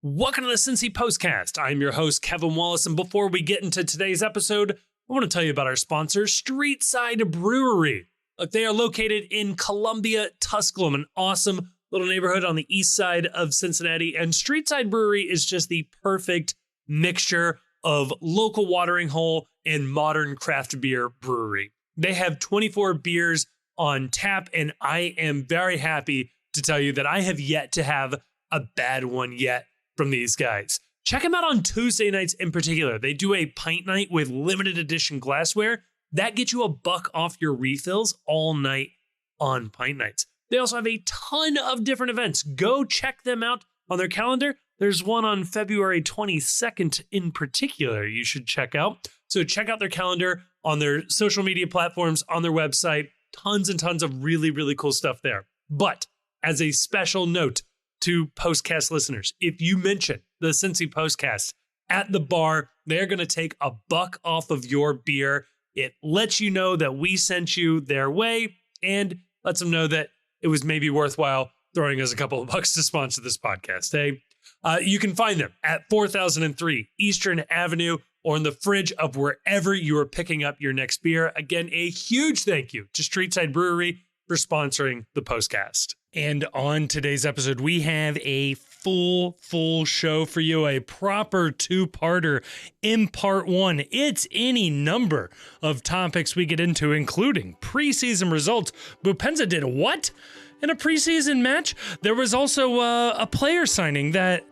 Welcome to the Cincy Postcast. I'm your host, Kevin Wallace, and before we get into today's episode, I want to tell you about our sponsor, Streetside Brewery. Look, they are located in Columbia, Tusculum, an awesome little neighborhood on the east side of Cincinnati, and Streetside Brewery is just the perfect mixture of local watering hole and modern craft beer brewery. They have 24 beers on tap, and I am very happy to tell you that I have yet to have a bad one yet from these guys. Check them out on Tuesday nights in particular. They do a pint night with limited edition glassware. That gets you $1 off your refills all night on pint nights. They also have a ton of different events. Go check them out on their calendar. There's one on February 22nd in particular you should check out. So check out their calendar on their social media platforms, on their website. Tons and tons of really, really cool stuff there. But as a special note to Postcast listeners, if you mention the Cincy Postcast at the bar, they're going to take $1 off of your beer. It lets you know that we sent you their way and lets them know that it was maybe worthwhile throwing us a couple of bucks to sponsor this podcast. Hey, you can find them at 4003 Eastern Avenue or in the fridge of wherever you are picking up your next beer. Again, a huge thank you to Streetside Brewery for sponsoring the Postcast. And on today's episode, we have a full show for you, a proper two-parter. In part one, it's any number of topics we get into, including preseason results. Boupendza did what in a preseason match? There was also a player signing that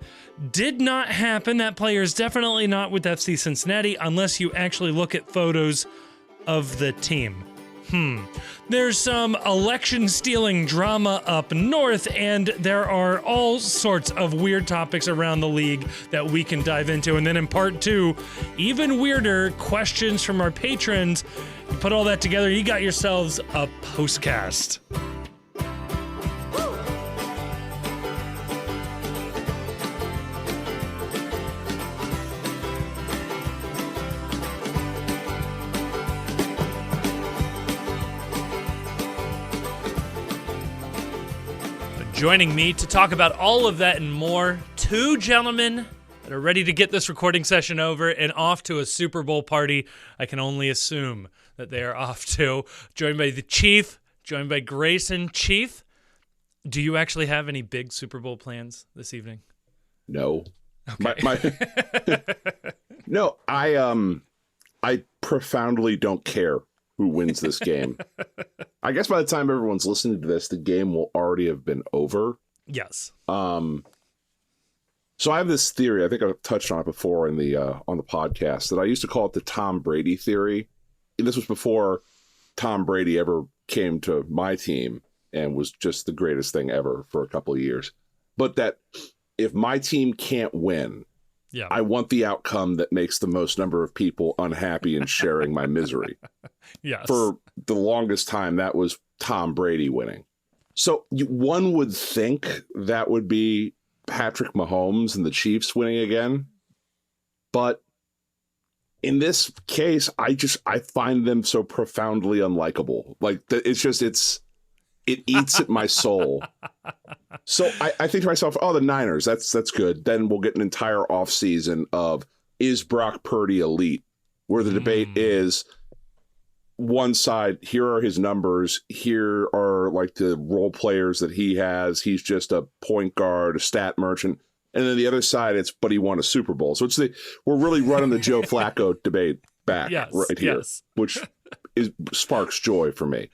did not happen. That player is definitely not with FC Cincinnati unless you actually look at photos of the team. There's some election stealing drama up north, and there are all sorts of weird topics around the league that we can dive into. And then in part two, even weirder questions from our patrons. You put all that together, you got yourselves a postcast. Joining me to talk about all of that and more, two gentlemen that are ready to get this recording session over and off to a Super Bowl party I can only assume that they are off to. Joined by the Chief, joined by Grayson. Chief, do you actually have any big Super Bowl plans this evening? No. Okay. No, I profoundly don't care who wins this game. I guess by the time everyone's listening to this, the game will already have been over. Yes. So I have this theory. I think I've touched on it before in the on the podcast that I used to call it the Tom Brady theory. And this was before Tom Brady ever came to my team and was just the greatest thing ever for a couple of years. But that if my team can't win, I want the outcome that makes the most number of people unhappy and sharing my misery. Yes. For the longest time, that was Tom Brady winning. So one would think that would be Patrick Mahomes and the Chiefs winning again. But in this case, I find them so profoundly unlikable. Like, it eats at my soul. So I think to myself, the Niners, that's good. Then we'll get an entire offseason of, is Brock Purdy elite? Where the debate is, one side, here are his numbers. Here are like the role players that he has. He's just a point guard, a stat merchant. And then the other side, but he won a Super Bowl. So we're really running the Joe Flacco debate back right here, which sparks joy for me.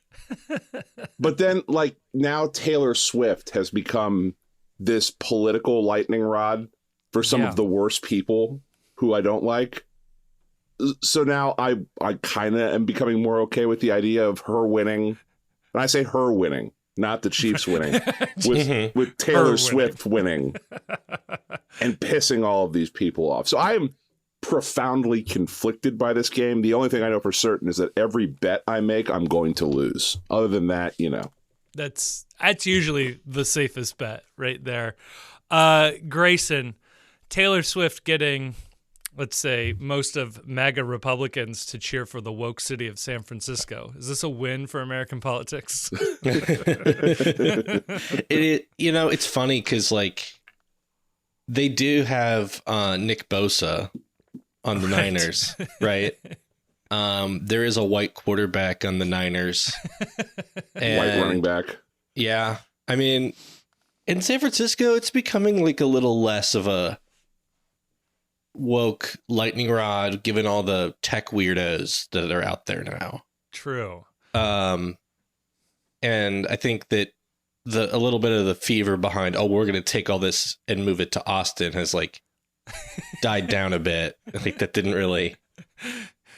But then, like, now Taylor Swift has become this political lightning rod for some of the worst people who I don't like. So now I kind of am becoming more okay with the idea of her winning. And I say her winning, not the Chiefs winning, with Taylor Swift winning and pissing all of these people off. So I am profoundly conflicted by this game. The only thing I know for certain is that every bet I make, I'm going to lose. Other than that, That's usually the safest bet right there. Grayson, Taylor Swift getting, let's say, most of MAGA Republicans to cheer for the woke city of San Francisco. Is this a win for American politics? It's funny because, like, they do have Nick Bosa on the Niners, right? There is a white quarterback on the Niners. White running back. Yeah. I mean, in San Francisco, it's becoming like a little less of a woke lightning rod, given all the tech weirdos that are out there now. True. And I think that a little bit of the fever behind, we're going to take all this and move it to Austin has like died down a bit. I think that didn't really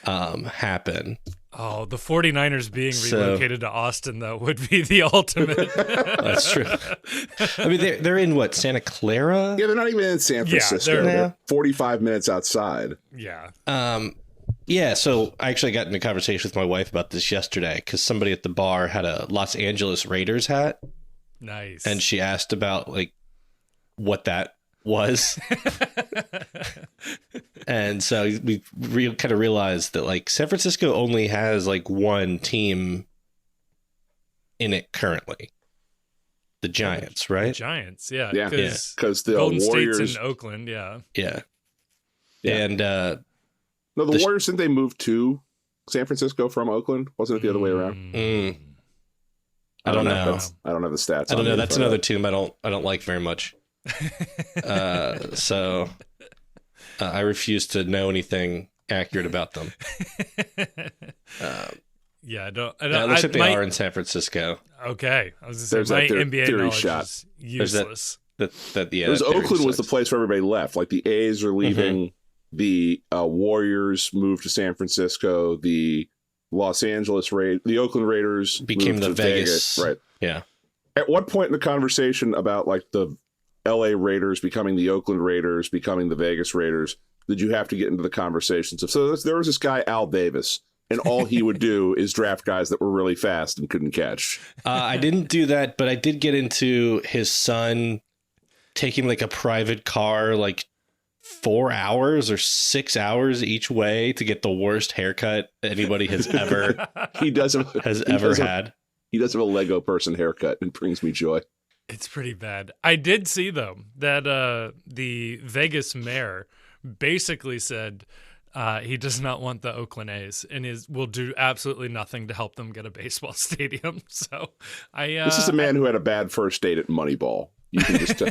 happen. Oh, the 49ers being relocated to Austin, though, would be the ultimate. That's true. I mean, they're in what, Santa Clara? Yeah, they're not even in San Francisco. They're 45 minutes outside. Yeah. Yeah, so I actually got in a conversation with my wife about this yesterday because somebody at the bar had a Los Angeles Raiders hat. Nice. And she asked about like what that was. And so we kind of realized that like San Francisco only has like one team in it currently. The Giants, right? The Giants, yeah. Yeah, because the Golden Warriors State's in Oakland, yeah. And no, the Warriors, didn't they move to San Francisco from Oakland? Wasn't it the other way around? I don't know. I don't have the stats. I don't know. That's another team I don't like very much. So I refuse to know anything accurate about them. Yeah, I don't. It looks like they are in San Francisco. Okay, I was going to say my NBA knowledge is useless. Because Oakland was the place where everybody left. Like the A's are leaving, the Warriors moved to San Francisco, the the Oakland Raiders became moved the to Vegas. Right. Yeah. At what point in the conversation about like the LA Raiders becoming the Oakland Raiders, becoming the Vegas Raiders, did you have to get into the conversations of, so there was this guy, Al Davis, and all he would do is draft guys that were really fast and couldn't catch? I didn't do that, but I did get into his son taking like a private car, like 4 hours or 6 hours each way to get the worst haircut anybody has ever had. He does have a Lego person haircut, and it brings me joy. It's pretty bad. I did see, though, that the Vegas mayor basically said he does not want the Oakland A's and will do absolutely nothing to help them get a baseball stadium. So this is a man who had a bad first date at Moneyball. You can just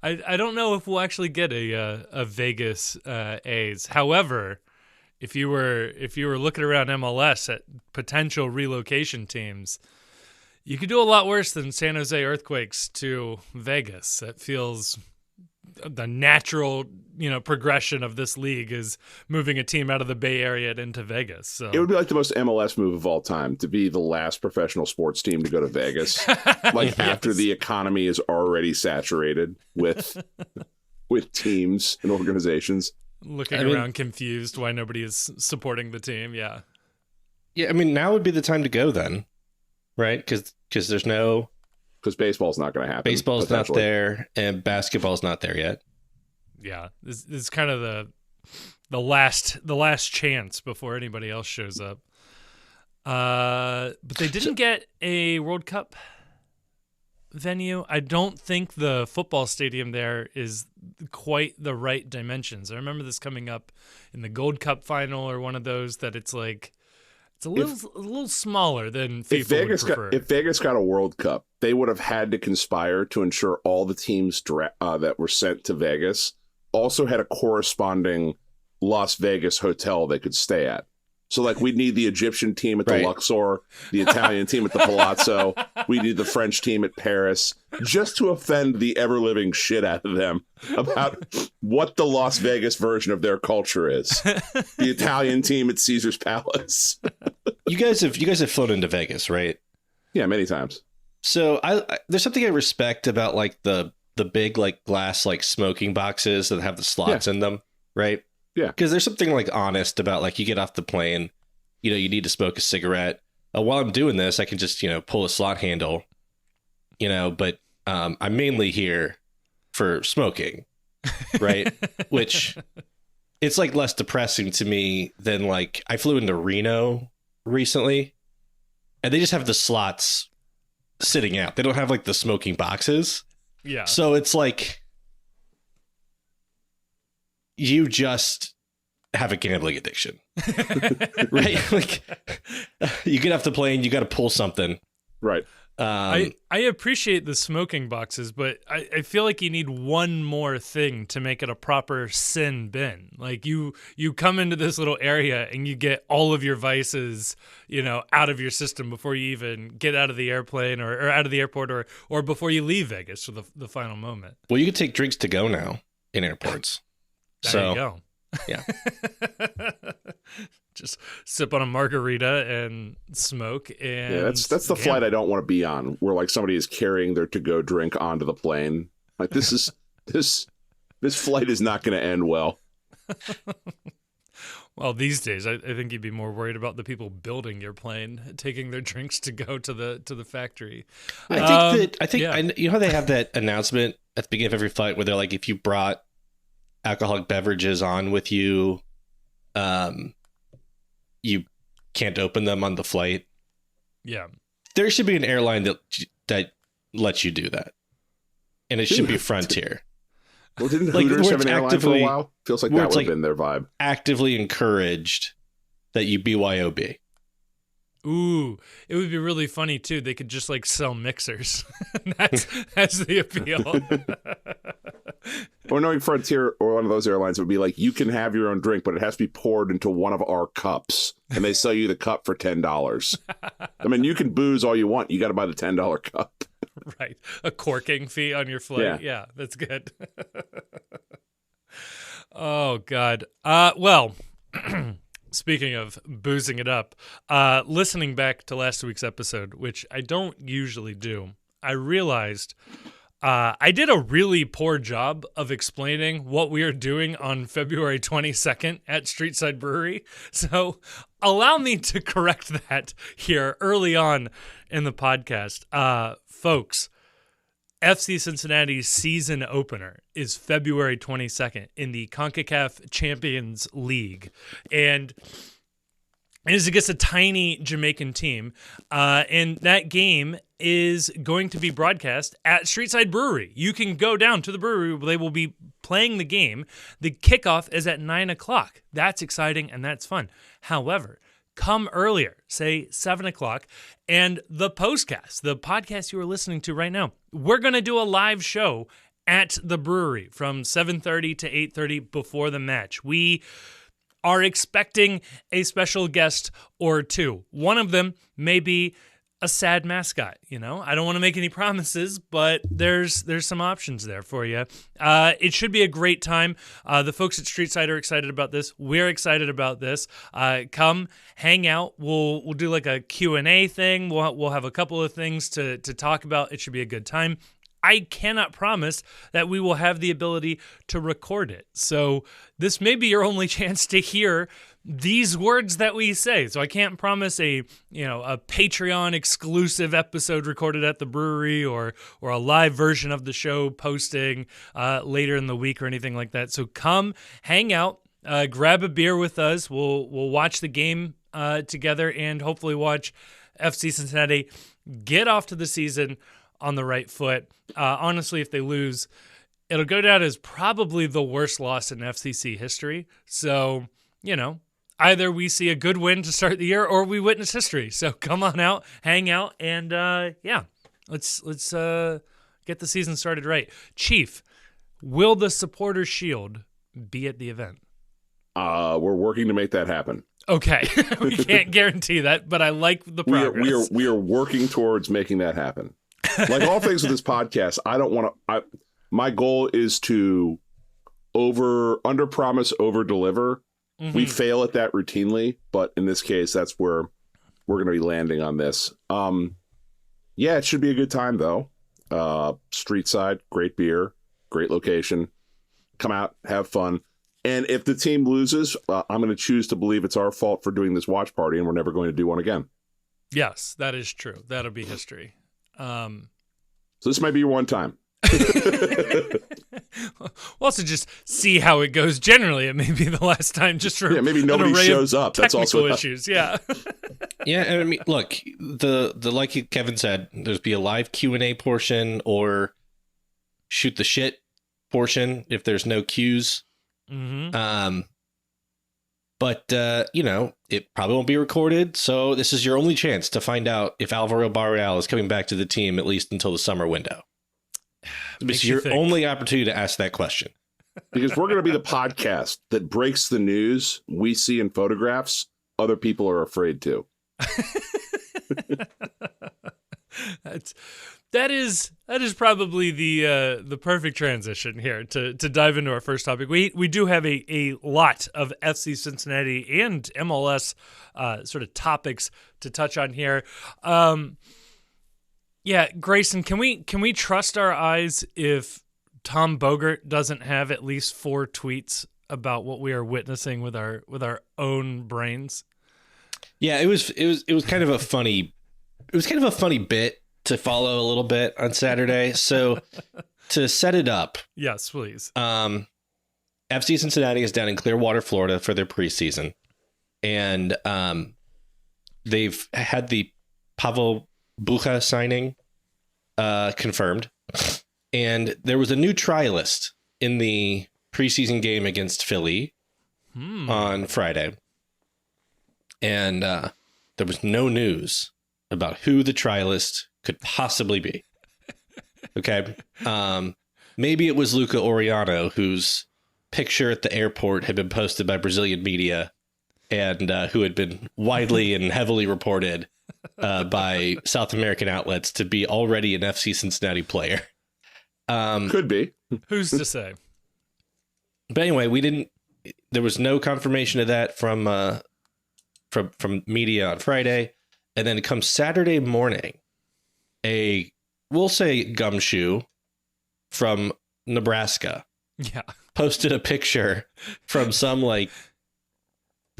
I don't know if we'll actually get a Vegas A's. However, if you were looking around MLS at potential relocation teams, you could do a lot worse than San Jose Earthquakes to Vegas. It feels the natural, progression of this league is moving a team out of the Bay Area and into Vegas. So it would be like the most MLS move of all time to be the last professional sports team to go to Vegas. Like after the economy is already saturated with teams and organizations. Looking around confused why nobody is supporting the team. Yeah. Yeah. I mean, now would be the time to go then. Right, because baseball's not going to happen. Baseball's not there, and basketball's not there yet. Yeah, this is kind of the last chance before anybody else shows up. But they didn't get a World Cup venue. I don't think the football stadium there is quite the right dimensions. I remember this coming up in the Gold Cup final or one of those that it's like. It's a little smaller than FIFA would prefer. If Vegas got a World Cup, they would have had to conspire to ensure all the teams that were sent to Vegas also had a corresponding Las Vegas hotel they could stay at. So, like, we'd need the Egyptian team at the Luxor, the Italian team at the Palazzo. We need the French team at Paris, just to offend the ever-living shit out of them about what the Las Vegas version of their culture is. The Italian team at Caesar's Palace. You guys have flown into Vegas, right? Yeah, many times. So there's something I respect about like the big like glass like smoking boxes that have the slots in them, right? Yeah. Because there's something like honest about like you get off the plane, you need to smoke a cigarette. While I'm doing this, I can just, pull a slot handle, but I'm mainly here for smoking, right? Which it's like less depressing to me than like I flew into Reno recently and they just have the slots sitting out. They don't have like the smoking boxes. Yeah. So it's like you just have a gambling addiction, right? Like you get off the plane, you got to pull something. Right. I appreciate the smoking boxes, but I feel like you need one more thing to make it a proper sin bin. Like you come into this little area and you get all of your vices, out of your system before you even get out of the airplane or out of the airport or before you leave Vegas for the final moment. Well, you can take drinks to go now in airports. There you go. Yeah. Just sip on a margarita and smoke. And yeah, that's the flight I don't want to be on, where like somebody is carrying their to-go drink onto the plane. Like this flight is not going to end well. Well, these days, I think you'd be more worried about the people building your plane taking their drinks to go to the factory. I think you know how they have that announcement at the beginning of every flight where they're like, if you brought alcoholic beverages on with you, you can't open them on the flight. Yeah, there should be an airline that lets you do that, and it should be Frontier. Well, didn't Hooters have an airline for a while? Feels like that would have been their vibe. Actively encouraged that you BYOB. Ooh, it would be really funny too. They could just like sell mixers. that's the appeal. Or knowing Frontier or one of those airlines would be like, you can have your own drink, but it has to be poured into one of our cups, and they sell you the cup for $10. I mean, you can booze all you want. You got to buy the $10 cup. Right. A corking fee on your flight. Yeah, that's good. Oh, God. Well, speaking of boozing it up, listening back to last week's episode, which I don't usually do, I realized I did a really poor job of explaining what we are doing on February 22nd at Streetside Brewery. So allow me to correct that here early on in the podcast. Folks, FC Cincinnati's season opener is February 22nd in the CONCACAF Champions League. And it is against a tiny Jamaican team. And that game is going to be broadcast at Streetside Brewery. You can go down to the brewery. They will be playing the game. The kickoff is at 9 o'clock. That's exciting and that's fun. However, come earlier, say 7 o'clock, and the postcast, the podcast you are listening to right now, we're going to do a live show at the brewery from 7:30 to 8:30 before the match. We are expecting a special guest or two. One of them may be a sad mascot, I don't want to make any promises, but there's some options there for you. It should be a great time. The folks at Streetside are excited about this. We're excited about this. Come hang out. We'll do like a Q&A thing. We'll have a couple of things to talk about. It should be a good time. I cannot promise that we will have the ability to record it. So this may be your only chance to hear these words that we say. So I can't promise a Patreon exclusive episode recorded at the brewery or a live version of the show posting later in the week or anything like that. So come hang out, grab a beer with us. We'll watch the game together and hopefully watch FC Cincinnati get off to the season on the right foot. Honestly, if they lose, it'll go down as probably the worst loss in FCC history. So, either we see a good win to start the year or we witness history. So come on out, hang out, and let's get the season started right. Chief, will the Supporters Shield be at the event? We're working to make that happen. Okay. We can't guarantee that, but I like the progress. We are working towards making that happen. Like all things with this podcast, I don't want to. My goal is to under promise, over deliver. Mm-hmm. We fail at that routinely, but in this case, that's where we're going to be landing on this. Yeah, it should be a good time though. Streetside, great beer, great location. Come out, have fun. And if the team loses, I'm going to choose to believe it's our fault for doing this watch party, and we're never going to do one again. Yes, that is true. That'll be history. So this might be your one time. We'll also just see how it goes. Generally, it may be the last time. Just for maybe nobody shows up. That's also issues. Yeah. Yeah, and I mean, look, the like Kevin said, there's be a live Q&A portion, or shoot the shit portion if there's no cues. Mm-hmm. But it probably won't be recorded. So this is your only chance to find out if Alvaro Barreal is coming back to the team, at least until the summer window. This is your only opportunity to ask that question. Because we're going to be the podcast that breaks the news we see in photographs other people are afraid to. That is probably the perfect transition here to dive into our first topic. We do have a lot of FC Cincinnati and MLS sort of topics to touch on here. Yeah, Grayson, can we trust our eyes if Tom Bogert doesn't have at least 4 tweets about what we are witnessing with our own brains? Yeah, it was kind of a funny bit to follow a little bit on Saturday. So to set it up, yes, please. FC Cincinnati is down in Clearwater, Florida for their preseason, and they've had the Pavel Bucha signing confirmed, and there was a new trialist in the preseason game against Philly on Friday, and there was no news about who the trialist could possibly be. Okay. Maybe it was Luca Orellano, whose picture at the airport had been posted by Brazilian media and who had been widely and heavily reported by South American outlets to be already an FC Cincinnati player. Could be. Who's to say? But anyway, there was no confirmation of that from media on Friday. And then it comes Saturday morning, we'll say gumshoe from Nebraska. Yeah. Posted a picture from some like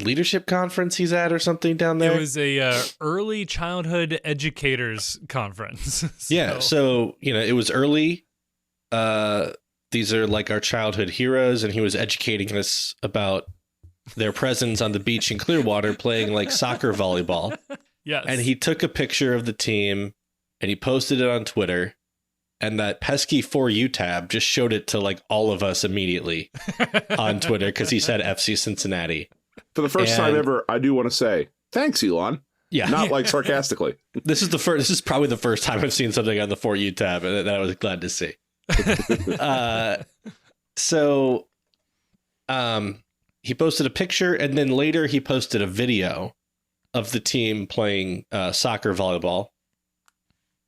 leadership conference he's at or something down there. It was a early childhood educators conference. Yeah. So, it was early. These are like our childhood heroes. And he was educating us about their presence on the beach in Clearwater playing like soccer volleyball. Yes. And he took a picture of the team and he posted it on Twitter, and that pesky For You tab just showed it to like all of us immediately on Twitter because he said FC Cincinnati. For the first time ever, I do want to say thanks, Elon. Yeah. Not like sarcastically. This is probably the first time I've seen something on the For You tab that I was glad to see. So he posted a picture, and then later he posted a video of the team playing soccer volleyball.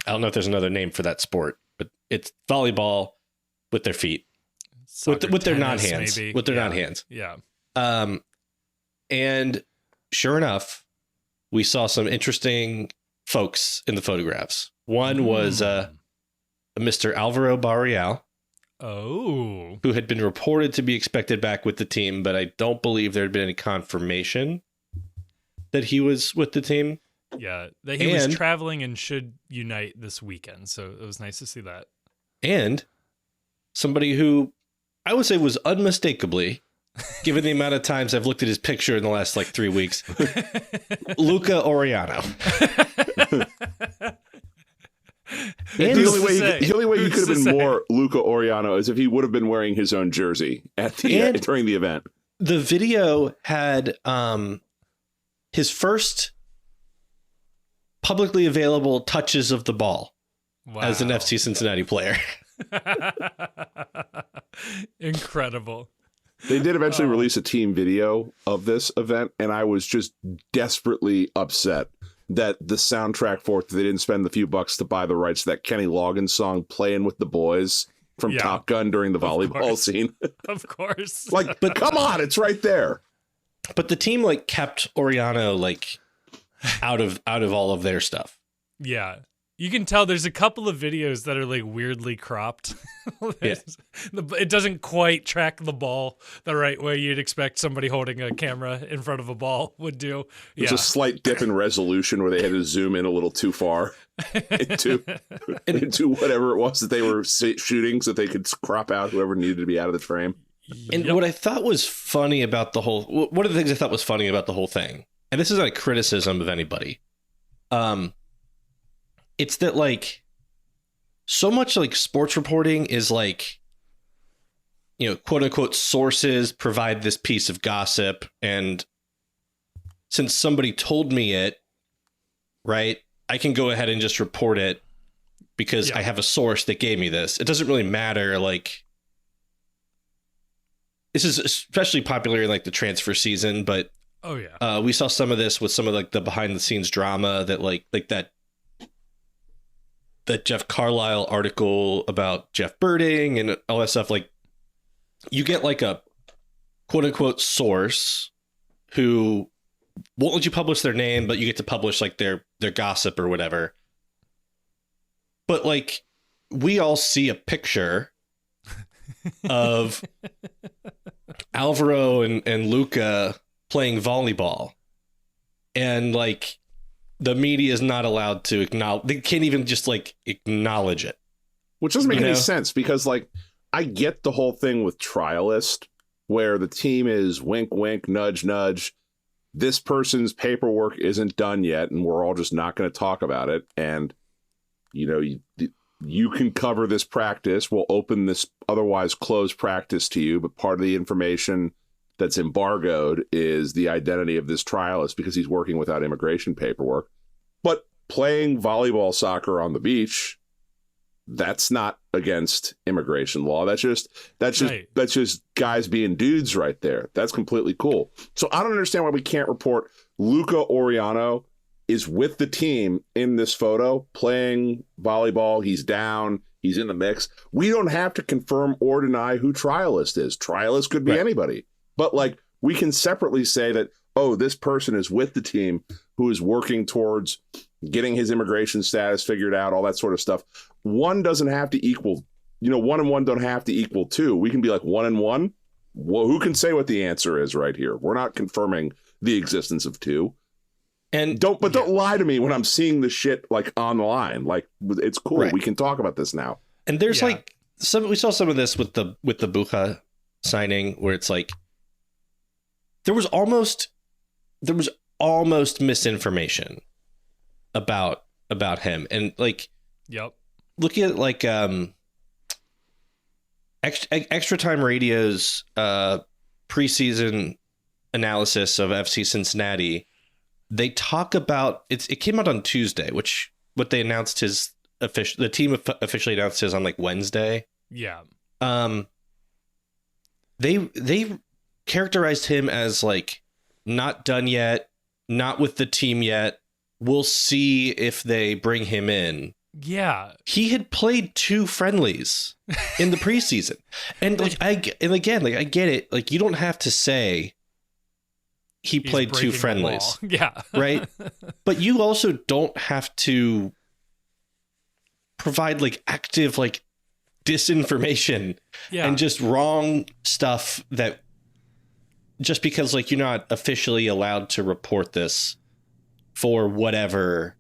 I don't know if there's another name for that sport, but it's volleyball with their feet, with their non-hands, maybe. With their non-hands. Yeah. And sure enough, we saw some interesting folks in the photographs. One was Mr. Alvaro Barreal. Oh. Who had been reported to be expected back with the team, but I don't believe there had been any confirmation that he was with the team. Yeah, that he was traveling and should unite this weekend. So it was nice to see that. And somebody who I would say was unmistakably, given the amount of times I've looked at his picture in the last like 3 weeks, Luca Orellano. The only way he could have been more Luca Orellano is if he would have been wearing his own jersey at the during the event. The video had his first publicly available touches of the ball as an FC Cincinnati player. Incredible. They did eventually release a team video of this event, and I was just desperately upset that the soundtrack for it, they didn't spend the few bucks to buy the rights to that Kenny Loggins song Playing with the Boys from Top Gun during the volleyball scene. Of course. But come on, it's right there. But the team kept Orellano out of all of their stuff. Yeah. You can tell there's a couple of videos that are weirdly cropped. It doesn't quite track the ball the right way you'd expect somebody holding a camera in front of a ball would do. There's a slight dip in resolution where they had to zoom in a little too far into whatever it was that they were shooting so they could crop out whoever needed to be out of the frame. And what I thought was funny about one of the things I thought was funny about the whole thing, and this is not a criticism of anybody, it's that so much like sports reporting is like, quote unquote sources provide this piece of gossip. And since somebody told me it, right, I can go ahead and just report it because I have a source that gave me this. It doesn't really matter. Like, this is especially popular in like the transfer season, but we saw some of this with some of like the behind the scenes drama that like that Jeff Carlisle article about Jeff Birding and all that stuff. Like, you get like a quote unquote source who won't let you publish their name, but you get to publish like their gossip or whatever. But like, we all see a picture of Alvaro and Luca playing volleyball, and like the media is not allowed to acknowledge. They can't even just like acknowledge it, which doesn't make any sense, because like I get the whole thing with trialist where the team is wink wink nudge nudge, this person's paperwork isn't done yet and we're all just not going to talk about it, and you can cover this practice. We'll open this otherwise closed practice to you, but part of the information that's embargoed is the identity of this trialist because he's working without immigration paperwork. But playing volleyball soccer on the beach, that's not against immigration law. That's just guys being dudes right there. That's completely cool. So I don't understand why we can't report Luca Orellano is with the team in this photo playing volleyball. He's down. He's in the mix. We don't have to confirm or deny who trialist is. Trialist could be anybody. But like, we can separately say that, oh, this person is with the team who is working towards getting his immigration status figured out, all that sort of stuff. One doesn't have to equal, 1 and 1 don't have to equal 2. We can be like 1 and 1. Well, who can say what the answer is right here? We're not confirming the existence of 2. And don't lie to me when I'm seeing the shit like online. Like, it's cool. Right. We can talk about this now. And there's like we saw some of this with the Bucha signing, where it's like there was almost misinformation about him. And like, looking at like Extra Time Radio's preseason analysis of FC Cincinnati, they talk about it came out on Tuesday, which what they announced the team officially announced his on like Wednesday. Yeah. They characterized him as like not done yet, not with the team yet. We'll see if they bring him in. Yeah. He had played 2 friendlies in the preseason. And like I get it. Like, you don't have to say he played 2 friendlies. Yeah. Right? But you also don't have to provide like active like disinformation and just wrong stuff that just because like you're not officially allowed to report this for whatever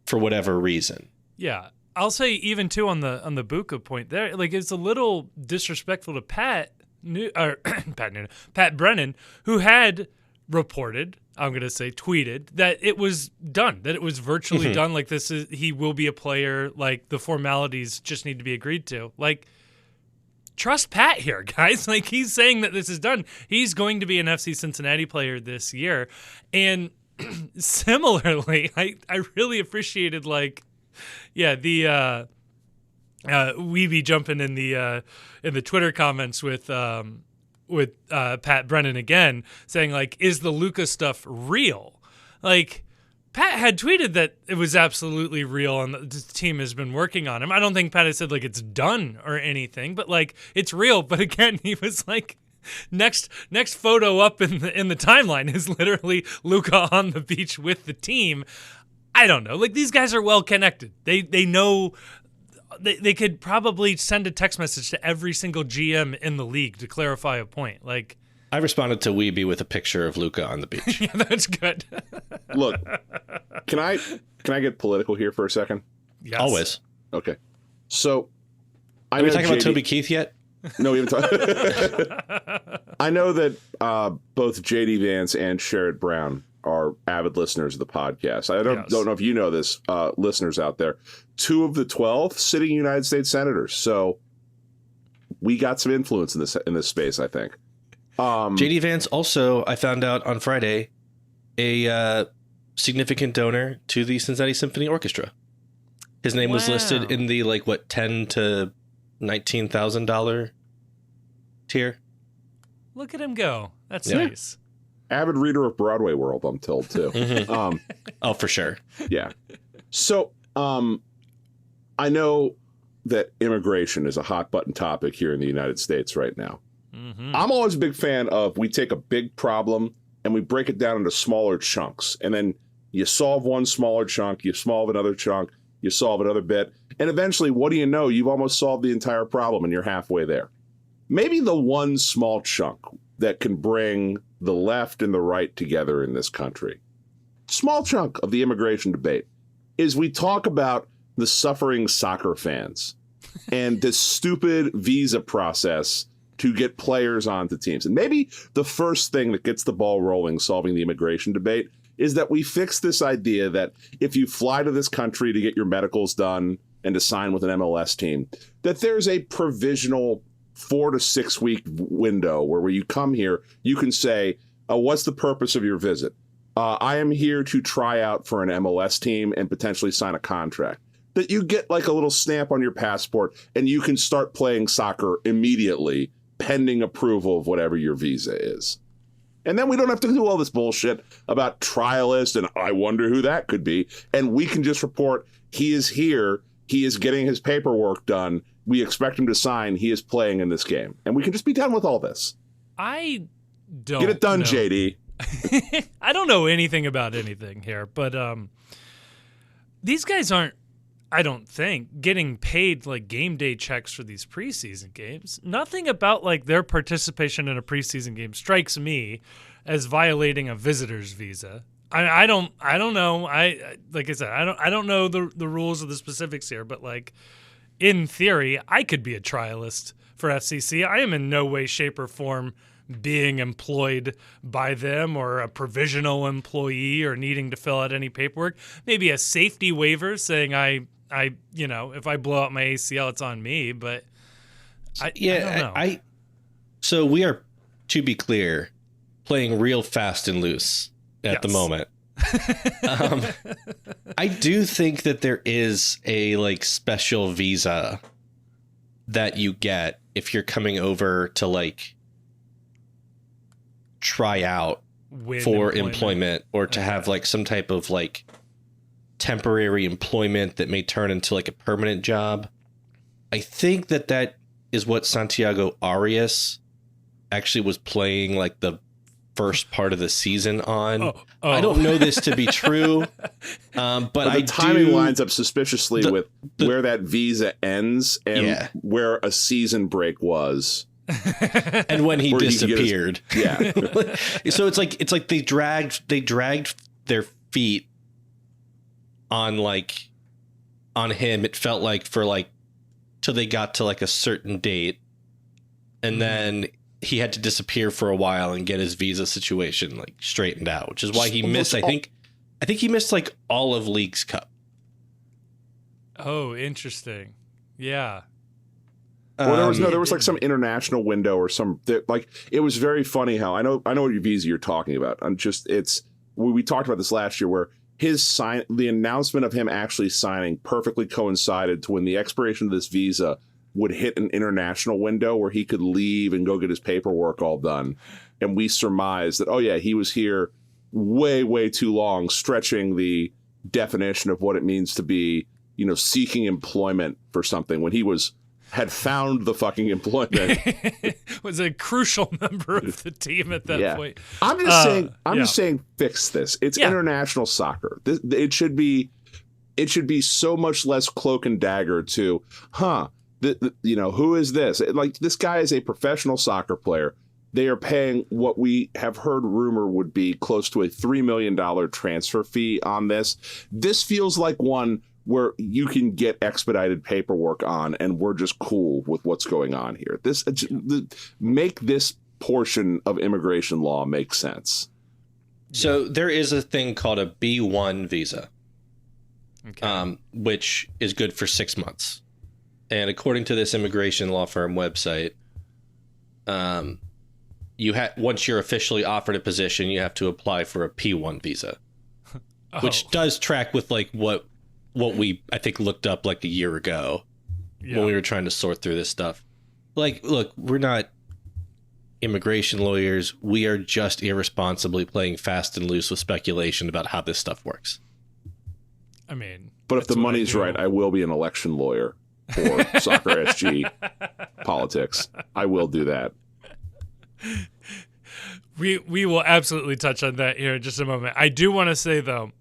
reason. Yeah. I'll say even too on the Bucha point there, like, it's a little disrespectful to Pat Brennan, who had reported, I'm going to say tweeted, that it was done, that it was virtually done. Like, he will be a player. Like, the formalities just need to be agreed to. Like, trust Pat here, guys. Like, he's saying that this is done. He's going to be an FC Cincinnati player this year. And similarly, I really appreciated the Weeby jumping in the Twitter comments with Pat Brennan again, saying like, is the Luca stuff real? Like, Pat had tweeted that it was absolutely real and the team has been working on him. I don't think Pat had said like it's done or anything, but like, it's real. But again, he was like, next photo up in the timeline is literally Luca on the beach with the team. I don't know. Like, these guys are well connected. They know. They could probably send a text message to every single GM in the league to clarify a point. Like, I responded to Weeby with a picture of Luca on the beach. Yeah, that's good. Look, can I get political here for a second? Yes. Always. Okay. So, are we talking about Toby Keith yet? No, we haven't talked. I know that both JD Vance and Sherrod Brown are avid listeners of the podcast. I don't know if you know this, listeners out there. 2 of the 12 sitting United States senators. So we got some influence in this space, I think. JD Vance also, I found out on Friday, a significant donor to the Cincinnati Symphony Orchestra. His name was listed in the $10,000 to $19,000 tier. Look at him go. That's nice. Avid reader of Broadway World, I'm told, too. Oh, for sure. Yeah. So I know that immigration is a hot button topic here in the United States right now. Mm-hmm. I'm always a big fan of we take a big problem and we break it down into smaller chunks. And then you solve one smaller chunk, you solve another chunk, you solve another bit. And eventually, what do you know? You've almost solved the entire problem and you're halfway there. Maybe the one small chunk that can bring the left and the right together in this country, small chunk of the immigration debate, is we talk about the suffering soccer fans and this stupid visa process to get players onto teams. And maybe the first thing that gets the ball rolling solving the immigration debate is that we fix this idea that if you fly to this country to get your medicals done and to sign with an MLS team, that there's a provisional 4 to 6 week window where you come here, you can say, what's the purpose of your visit? I am here to try out for an MLS team and potentially sign a contract. That you get like a little stamp on your passport and you can start playing soccer immediately, pending approval of whatever your visa is. And then we don't have to do all this bullshit about trialist and I wonder who that could be. And we can just report he is here. He is getting his paperwork done. We expect him to sign. He is playing in this game. And we can just be done with all this. I don't Get it done, know. JD. I don't know anything about anything here, but these guys aren't, I don't think, getting paid like game day checks for these preseason games. Nothing about like their participation in a preseason game strikes me as violating a visitor's visa. I don't know. Like I said, I don't know the rules or the specifics here, but like in theory, I could be a trialist for FCC. I am in no way, shape, or form being employed by them or a provisional employee or needing to fill out any paperwork. Maybe a safety waiver saying I if I blow out my ACL, it's on me. But I don't know. So we are, to be clear, playing real fast and loose at the moment. I do think that there is a like special visa that you get if you're coming over to like try out for employment or to have like some type of like temporary employment that may turn into like a permanent job. I think that is what Santiago Arias actually was playing like the first part of the season on. I don't know this to be true, but the timing lines up suspiciously with where that visa ends and where a season break was. And when he disappeared. So it's like they dragged their feet on him. It felt like for like till they got to like a certain date, and then he had to disappear for a while and get his visa situation like straightened out, which is why he missed. I think he missed like all of Leagues Cup. Oh, interesting. Yeah. Well, there was like some international window or like it was very funny how I know what visa you're talking about. We talked about this last year where the announcement of him actually signing perfectly coincided to when the expiration of this visa would hit an international window where he could leave and go get his paperwork all done. And we surmised that, he was here way, way too long, stretching the definition of what it means to be, seeking employment for something when he had found the fucking employment. Was a crucial member of the team at that point. I'm just saying, fix this. It's international soccer. It should be so much less cloak and dagger to, who is this? Like, this guy is a professional soccer player. They are paying what we have heard rumor would be close to a $3 million transfer fee on this. This feels like one where you can get expedited paperwork on, and we're just cool with what's going on here. Make this portion of immigration law make sense. So there is a thing called a B1 visa. Okay. which is good for 6 months. And according to this immigration law firm website, once you're officially offered a position, you have to apply for a P1 visa, which does track with like what we I think looked up like a year ago when we were trying to sort through this stuff. Like, look, we're not immigration lawyers. We are just irresponsibly playing fast and loose with speculation about how this stuff works. I mean, but if the money's right, I will be an election lawyer for Soccer SG politics. I will do that. We will absolutely touch on that here in just a moment. I do want to say, though,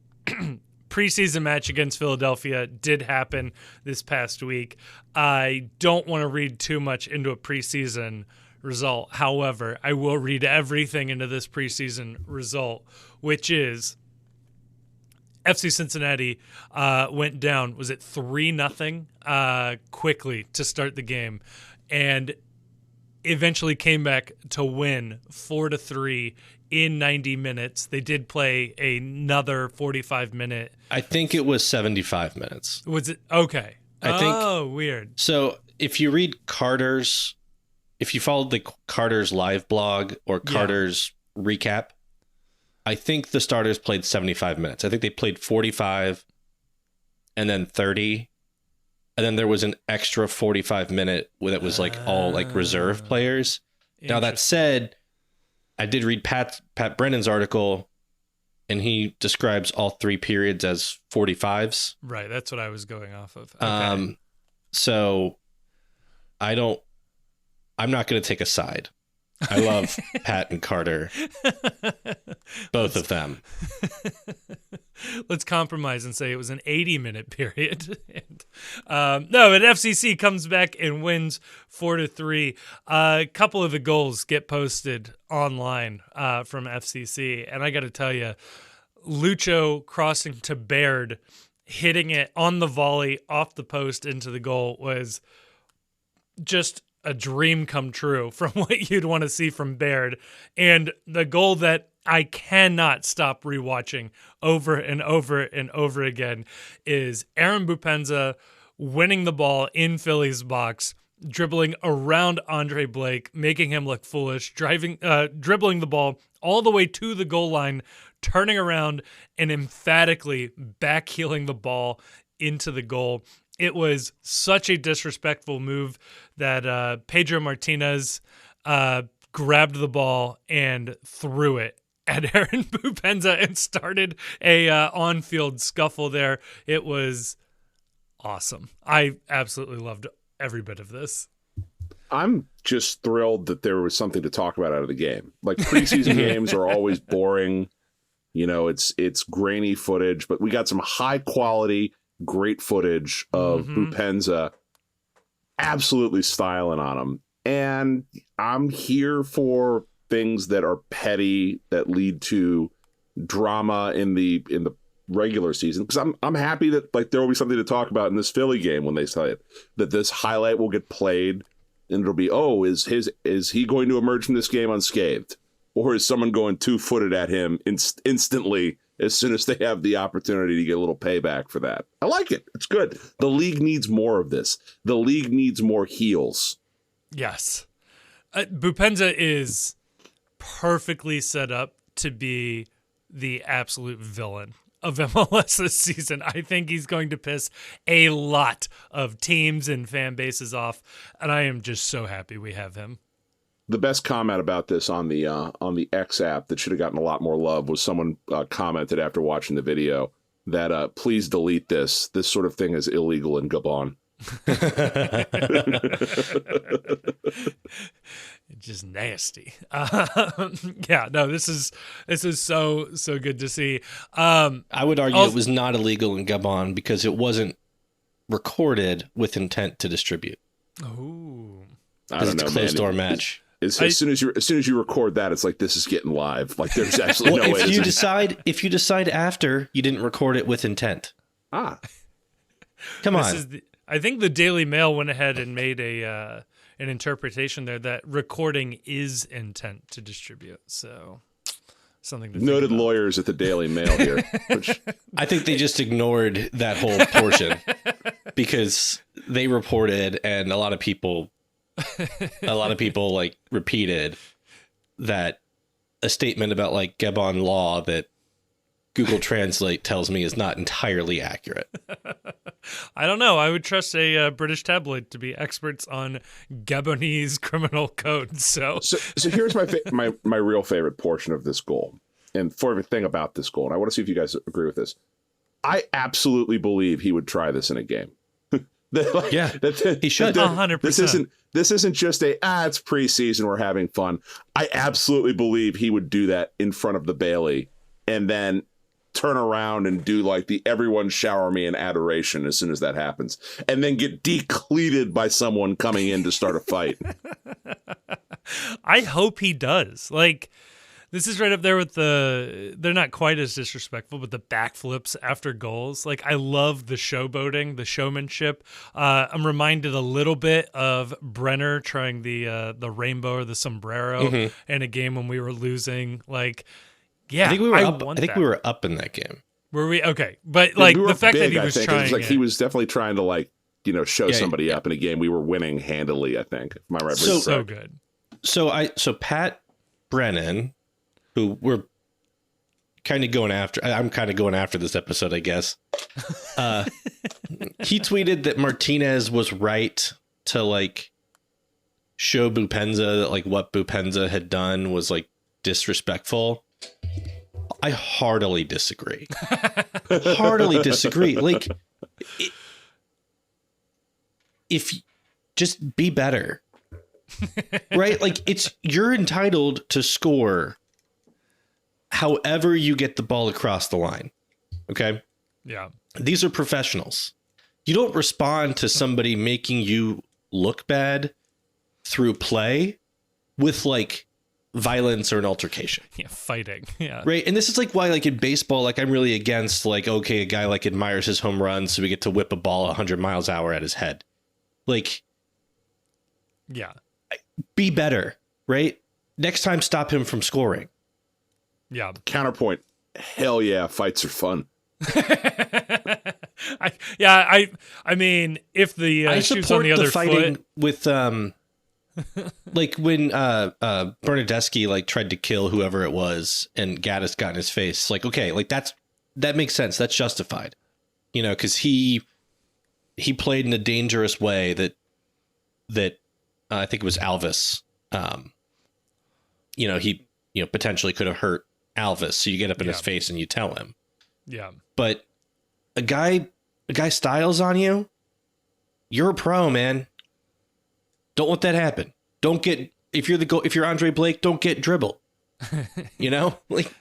preseason match against Philadelphia did happen this past week. I don't want to read too much into a preseason result. However, I will read everything into this preseason result, which is FC Cincinnati went down. Was it 3-0 quickly to start the game, and eventually came back to win 4-3 in 90 minutes. They did play another 45-minute. I think it was 75 minutes. Was it? Okay. I think. Oh, weird. So if you read if you followed the Carter's live blog or Carter's recap, I think the starters played 75 minutes. I think they played 45 and then 30. And then there was an extra 45-minute that was like all like reserve players. Now that said, I did read Pat Brennan's article, and he describes all 3 periods as 45s. Right, that's what I was going off of. Okay. So I'm not going to take a side. I love Pat and Carter, both of them. Let's compromise and say it was an 80-minute period. No, but FCC comes back and wins 4-3. A couple of the goals get posted online from FCC, and I got to tell you, Lucho crossing to Baird, hitting it on the volley off the post into the goal was just a dream come true from what you'd want to see from Baird. And the goal that I cannot stop rewatching over and over and over again is Aaron Boupendza winning the ball in Philly's box, dribbling around Andre Blake, making him look foolish, dribbling the ball all the way to the goal line, turning around and emphatically backheeling the ball into the goal. It was such a disrespectful move that Pedro Martinez grabbed the ball and threw it at Aaron Boupendza and started a on-field scuffle there. It was awesome. I absolutely loved every bit of this. I'm just thrilled that there was something to talk about out of the game. Like, preseason games are always boring. You know, it's grainy footage, but we got some high quality, great footage of Boupendza absolutely styling on him. And I'm here for things that are petty, that lead to drama in the regular season, because I'm happy that like there will be something to talk about in this Philly game when they say it, that this highlight will get played and it'll be, oh, is he going to emerge from this game unscathed, or is someone going 2-footed at him instantly as soon as they have the opportunity to get a little payback for that? I like it. It's good. The league needs more of this. The league needs more heels. Yes. Boupendza is perfectly set up to be the absolute villain of MLS this season. I think he's going to piss a lot of teams and fan bases off, and I am just so happy we have him. The best comment about this on the X app that should have gotten a lot more love was someone commented after watching the video that please delete this. This sort of thing is illegal in Gabon. Just nasty. Yeah, no, this is so good to see. I would argue it was not illegal in Gabon because it wasn't recorded with intent to distribute. Oh, I don't know, it's a closed door match. As soon as you record that, it's like, this is getting live. Like, there's absolutely no way. If you decide after you didn't record it with intent, come on. I think the Daily Mail went ahead and made an interpretation there that recording is intent to distribute. So something to Noted think about. lawyers at the Daily Mail here. Which, I think they just ignored that whole portion because they reported, and a lot of people like repeated that a statement about like Gabon law that Google Translate tells me is not entirely accurate. I don't know. I would trust a British tabloid to be experts on Gabonese criminal code. So here's my real favorite portion of this goal, and favorite thing about this goal, and I want to see if you guys agree with this. I absolutely believe he would try this in a game. He should. 100%. This isn't just it's preseason, we're having fun. I absolutely believe he would do that in front of the Bailey, and then turn around and do like the everyone shower me in adoration as soon as that happens, and then get decleated by someone coming in to start a fight. I hope he does. Like, this is right up there with they're not quite as disrespectful, but the backflips after goals. Like, I love the showboating, the showmanship. I'm reminded a little bit of Brenner trying the rainbow or the sombrero in a game when we were losing. Like, yeah, I think we were up. I think we were up in that game. Were we? Okay. But like the fact that he was trying, it was like he was definitely trying to like, show somebody up in a game. We were winning handily, I think. If my right. So good. So Pat Brennan, who we're kind of going after, I'm kind of going after this episode, I guess. He tweeted that Martinez was right to like show Boupendza that like what Boupendza had done was like disrespectful. I heartily disagree. Like, if just be better, right? Like, you're entitled to score however you get the ball across the line. Okay. Yeah. These are professionals. You don't respond to somebody making you look bad through play with like violence or an altercation. Yeah, fighting. Yeah. Right. And this is like why, like in baseball, like I'm really against like, okay, a guy like admires his home runs, so we get to whip a ball 100 miles an hour at his head. Like, yeah, be better, right? Next time, stop him from scoring. Yeah. Counterpoint. Hell yeah, fights are fun. I mean, if the I shoe's support on the other fighting foot with like when Bernadeschi like tried to kill whoever it was and Gaddis got in his face. Like, okay, like that makes sense. That's justified, because he played in a dangerous way that I think it was Alvis. He potentially could have hurt Alvis. So you get up in his face and you tell him. Yeah. But a guy styles on you. You're a pro, man. Don't let that happen. Don't get if you're Andre Blake, don't get dribbled. Like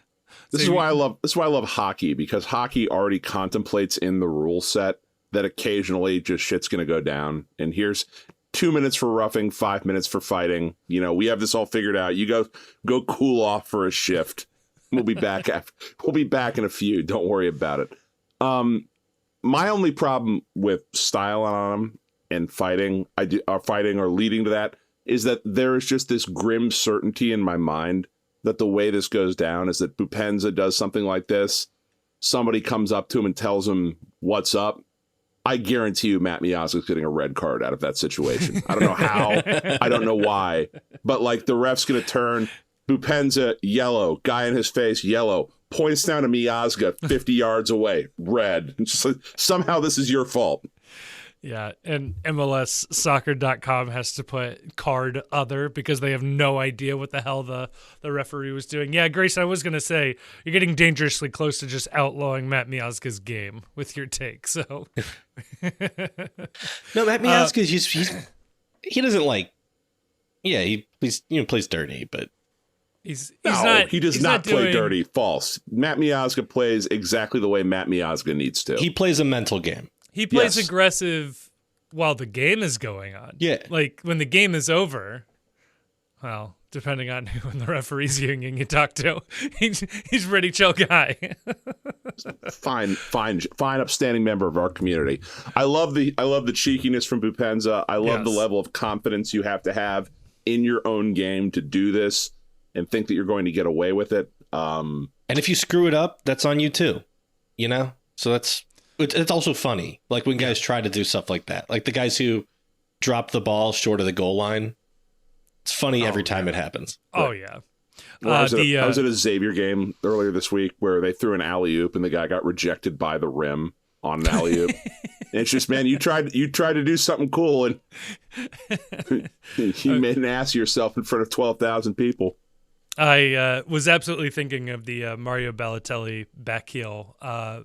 this is why I love hockey, because hockey already contemplates in the rule set that occasionally just shit's going to go down. And here's 2 minutes for roughing, 5 minutes for fighting. We have this all figured out. You go cool off for a shift. We'll be back in a few. Don't worry about it. My only problem with style on them and fighting or leading to that is that there is just this grim certainty in my mind that the way this goes down is that Boupendza does something like this. Somebody comes up to him and tells him what's up. I guarantee you Matt Miazga's getting a red card out of that situation. I don't know how. I don't know why. But like the ref's going to turn Boupendza, yellow. Guy in his face, yellow. Points down to Miazga 50 yards away, red. Just like, somehow this is your fault. Yeah, and MLSsoccer.com has to put card other because they have no idea what the hell the referee was doing. Yeah, Grace, I was going to say, you're getting dangerously close to just outlawing Matt Miazga's game with your take. So, no, Matt Miazga, he doesn't like, yeah, he plays dirty, but he does not play dirty. False. Matt Miazga plays exactly the way Matt Miazga needs to. He plays a mental game. He plays aggressive while the game is going on. Yeah. Like when the game is over, well, depending on who in the referees union you talk to, he's a pretty chill guy. Fine, upstanding member of our community. I love the cheekiness from Boupendza. I love the level of confidence you have to have in your own game to do this and think that you're going to get away with it. And if you screw it up, that's on you too, you know? So it's also funny. Like when guys try to do stuff like that, like the guys who drop the ball short of the goal line. It's funny every time it happens. Oh, yeah. Well, I was at a Xavier game earlier this week where they threw an alley-oop and the guy got rejected by the rim on an alley-oop. And it's just, man, you tried to do something cool and you made an ass of yourself in front of 12,000 people. I was absolutely thinking of the Mario Balotelli back heel,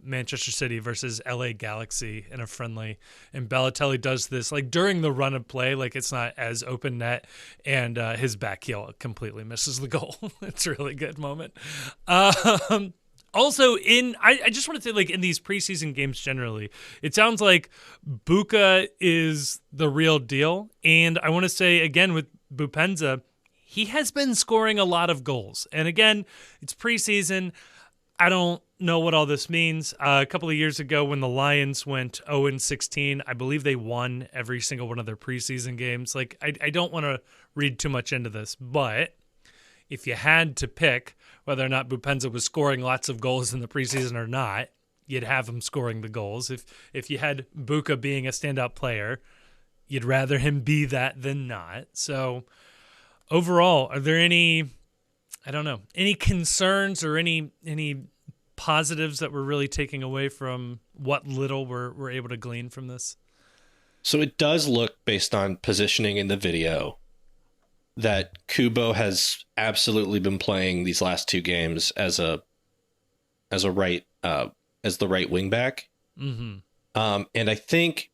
Manchester City versus LA Galaxy in a friendly. And Balotelli does this like during the run of play, like it's not as open net, and his back heel completely misses the goal. It's a really good moment. Also, I just want to say, like, in these preseason games generally, it sounds like Buka is the real deal. And I want to say, again, with Boupendza, he has been scoring a lot of goals. And again, it's preseason. I don't know what all this means. A couple of years ago when the Lions went 0-16, I believe they won every single one of their preseason games. Like, I don't want to read too much into this, but if you had to pick whether or not Boupendza was scoring lots of goals in the preseason or not, you'd have him scoring the goals. If you had Buka being a standout player, you'd rather him be that than not. So overall, are there any concerns or any positives that we're really taking away from what little we're able to glean from this? So it does look, based on positioning in the video, that Kubo has absolutely been playing these last two games as the right wing back. Mm-hmm. And I think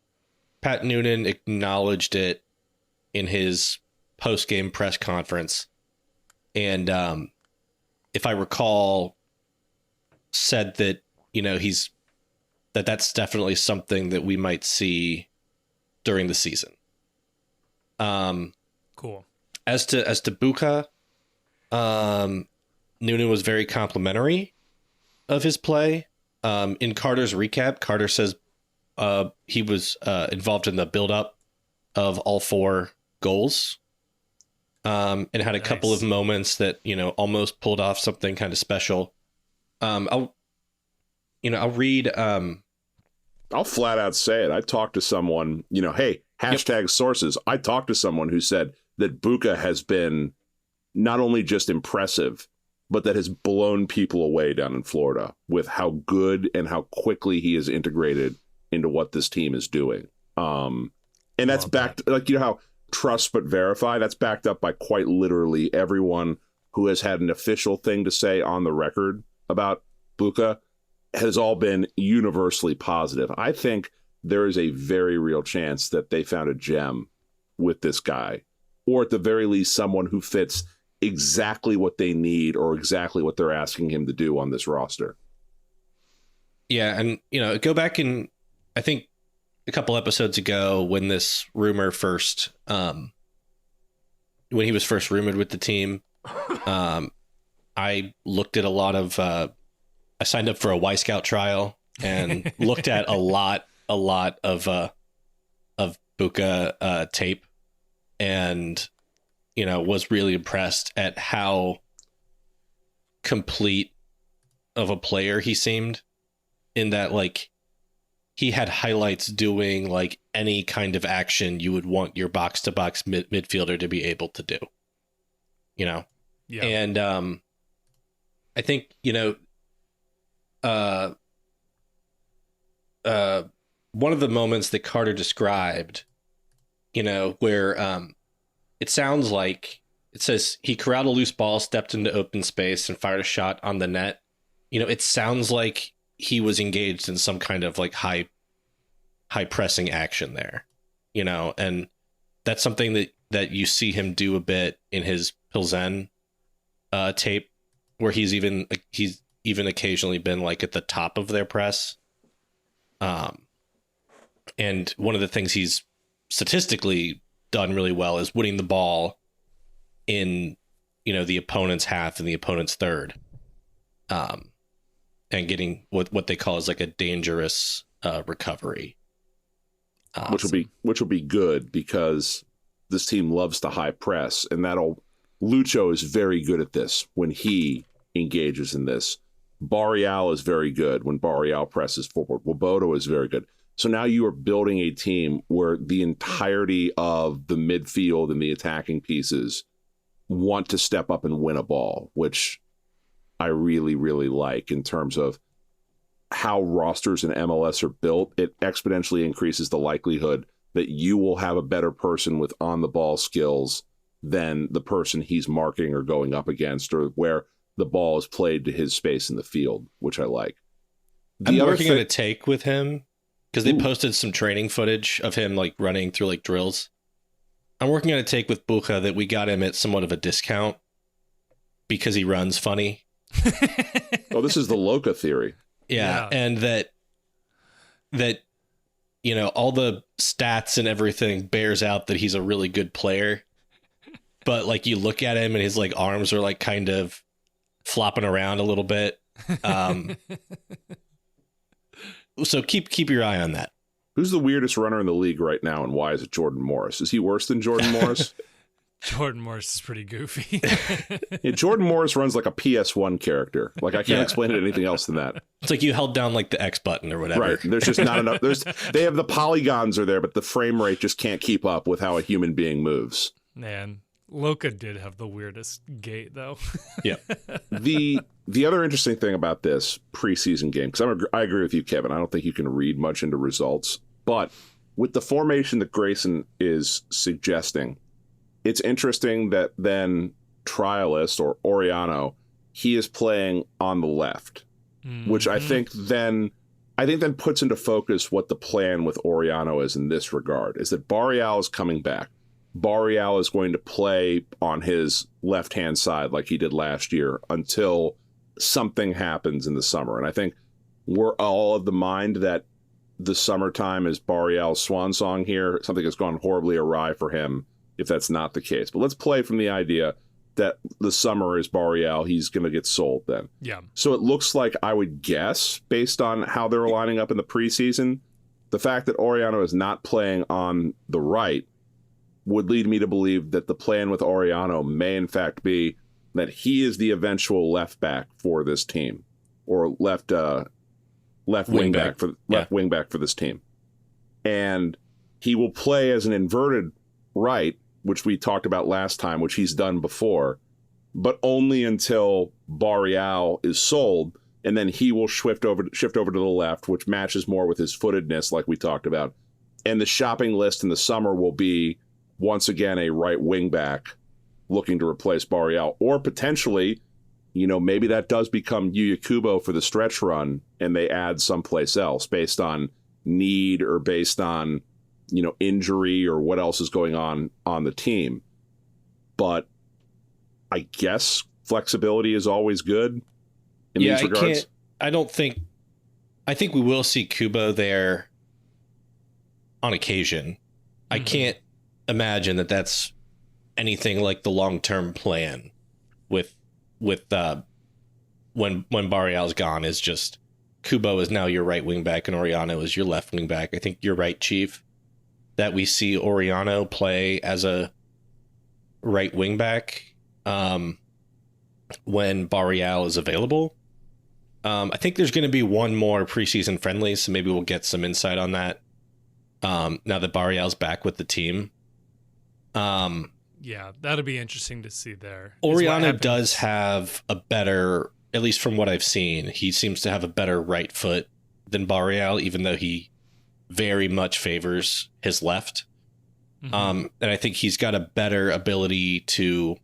Pat Noonan acknowledged it in his post-game press conference. And if I recall, said that, you know, that's definitely something that we might see during the season. Cool. As to Buka, Noonan was very complimentary of his play. In Carter's recap, Carter says he was involved in the build-up of all four goals, and had a couple of moments that, you know, almost pulled off something kind of special. I'll read. I'll flat out say it. I talked to someone, you know, hey, hashtag sources. I talked to someone who said that Buka has been not only just impressive, but that has blown people away down in Florida with how good and how quickly he is integrated into what this team is doing. And that's backed, like, you know how trust but verify, that's backed up by quite literally everyone who has had an official thing to say on the record about Buka has all been universally positive. I think there is a very real chance that they found a gem with this guy, or at the very least, someone who fits exactly what they need or exactly what they're asking him to do on this roster. Yeah, and, you know, go back and I think a couple episodes ago when this rumor first, when he was first rumored with the team, I looked at a lot of, I signed up for a Y Scout trial and looked at a lot of Buka tape, and, you know, was really impressed at how complete of a player he seemed, in that, like, he had highlights doing like any kind of action you would want your box to box midfielder to be able to do, you know? Yeah. And I think, you know, one of the moments that Carter described, you know, where it sounds like, it says he corralled a loose ball, stepped into open space, and fired a shot on the net. You know, it sounds like he was engaged in some kind of like high pressing action there, you know, and that's something that you see him do a bit in his Pilsen tape, where he's even occasionally been like at the top of their press. And one of the things he's statistically done really well is winning the ball in, you know, the opponent's half and the opponent's third, and getting what they call is like a dangerous recovery, which will be good because this team loves to high press, and Lucho is very good at this when he engages in this. Barreal is very good when Barreal presses forward. Wobodo is very good. So now you are building a team where the entirety of the midfield and the attacking pieces want to step up and win a ball, which I really, really like in terms of how rosters in MLS are built. It exponentially increases the likelihood that you will have a better person with on-the-ball skills than the person he's marking or going up against, or where the ball is played to his space in the field, which I like. I'm working on a take with him because they posted some training footage of him like running through like drills. I'm working on a take with Bucha that we got him at somewhat of a discount because he runs funny. Oh, this is the Loca theory. Yeah. And that, you know, all the stats and everything bears out that he's a really good player. But like you look at him and his like arms are like kind of flopping around a little bit. So keep your eye on that. Who's the weirdest runner in the league right now, and why is it Jordan Morris? Is he worse than Jordan Morris? Jordan Morris is pretty goofy. Yeah, Jordan Morris runs like a PS1 character. Like, I can't explain it anything else than that. It's like you held down like the X button or whatever. Right. There's just not enough. They have the polygons are there, but the frame rate just can't keep up with how a human being moves. Man, Loca did have the weirdest gait, though. Yeah. The other interesting thing about this preseason game, because I agree with you, Kevin, I don't think you can read much into results, but with the formation that Grayson is suggesting, it's interesting that then Trialist or Orellano, he is playing on the left, which I think then puts into focus what the plan with Orellano is in this regard, is that Barreal is coming back. Barreal is going to play on his left-hand side like he did last year until something happens in the summer. And I think we're all of the mind that the summertime is Barreal's swan song here. Something has gone horribly awry for him if that's not the case. But let's play from the idea that the summer is Barreal. He's going to get sold then. Yeah. So it looks like, I would guess, based on how they're lining up in the preseason, the fact that Orellano is not playing on the right would lead me to believe that the plan with Orellano may in fact be that he is the eventual left back for this team, or left wing back for this team. And he will play as an inverted right, which we talked about last time, which he's done before, but only until Barreal is sold, and then he will shift over to the left, which matches more with his footedness, like we talked about. And the shopping list in the summer will be once again a right wing back looking to replace Barreal, or potentially, you know, maybe that does become Yuya Kubo for the stretch run and they add someplace else based on need or based on, you know, injury or what else is going on the team. But I guess flexibility is always good in these regards. I think we will see Kubo there on occasion. I can't imagine that that's anything like the long-term plan with when Barreal's gone, is just Kubo is now your right wing back and Orellano is your left wing back. I think you're right, Chief, that we see Orellano play as a right wing back when Barreal is available. I think there's going to be one more preseason friendly, so maybe we'll get some insight on that now that Barreal's back with the team. Yeah, that'll be interesting to see there. Orellano does have a better, at least from what I've seen, he seems to have a better right foot than Barreal, even though he very much favors his left. And I think he's got a better ability to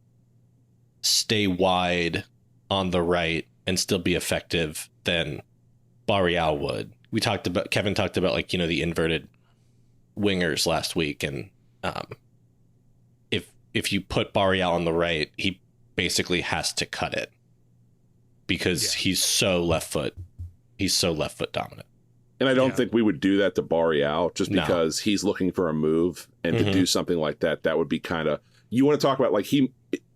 stay wide on the right and still be effective than Barreal would. Kevin talked about, like, you know, the inverted wingers last week, and if you put Barreal on the right, he basically has to cut it because he's so left foot dominant. And I don't think we would do that to Barreal just because he's looking for a move, and to do something like that would be kind of, you want to talk about, like,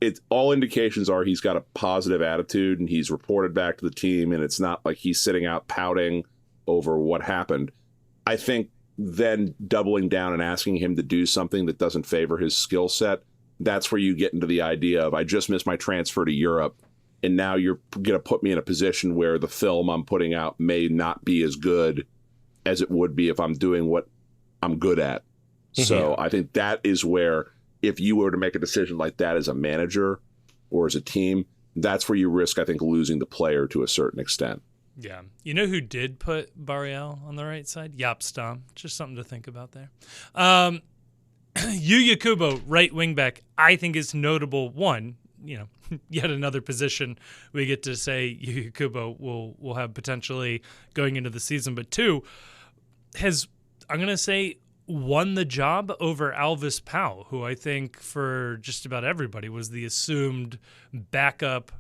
it's all indications are he's got a positive attitude and he's reported back to the team, and it's not like he's sitting out pouting over what happened. I think then doubling down and asking him to do something that doesn't favor his skill set, that's where you get into the idea of, I just missed my transfer to Europe. and now you're going to put me in a position where the film I'm putting out may not be as good as it would be if I'm doing what I'm good at. So I think that is where, if you were to make a decision like that as a manager or as a team, that's where you risk, I think, losing the player to a certain extent. Yeah. You know who did put Barrial on the right side? Yapstam. Just something to think about there. Yuya Kubo, right wing back, I think is notable. One, yet another position we get to say Yuya Kubo will have potentially going into the season. But two, I'm going to say, won the job over Alvis Powell, who I think for just about everybody was the assumed backup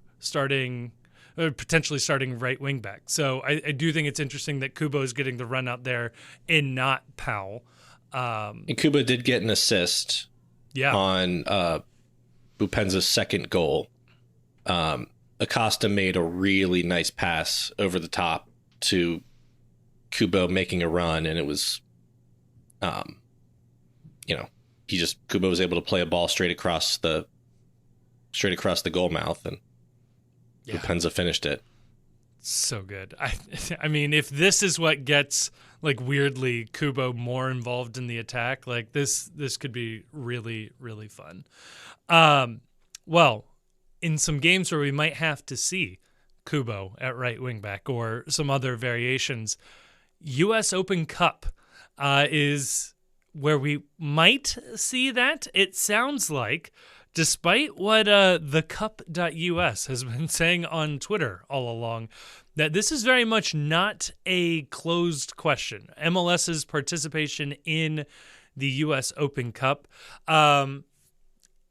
potentially starting right wing back. So I do think it's interesting that Kubo is getting the run out there and not Powell. And Kubo did get an assist on Boupendza's second goal. Acosta made a really nice pass over the top to Kubo making a run, and it was Kubo was able to play a ball straight across the goal mouth, and Boupendza finished it. So good. I mean, if this is what gets like weirdly Kubo more involved in the attack, like this could be really, really fun. Well, in some games where we might have to see Kubo at right wing back or some other variations, U.S. Open Cup is where we might see that. It sounds like, despite what the Cup.us has been saying on Twitter all along, that this is very much not a closed question. MLS's participation in the U.S. Open Cup.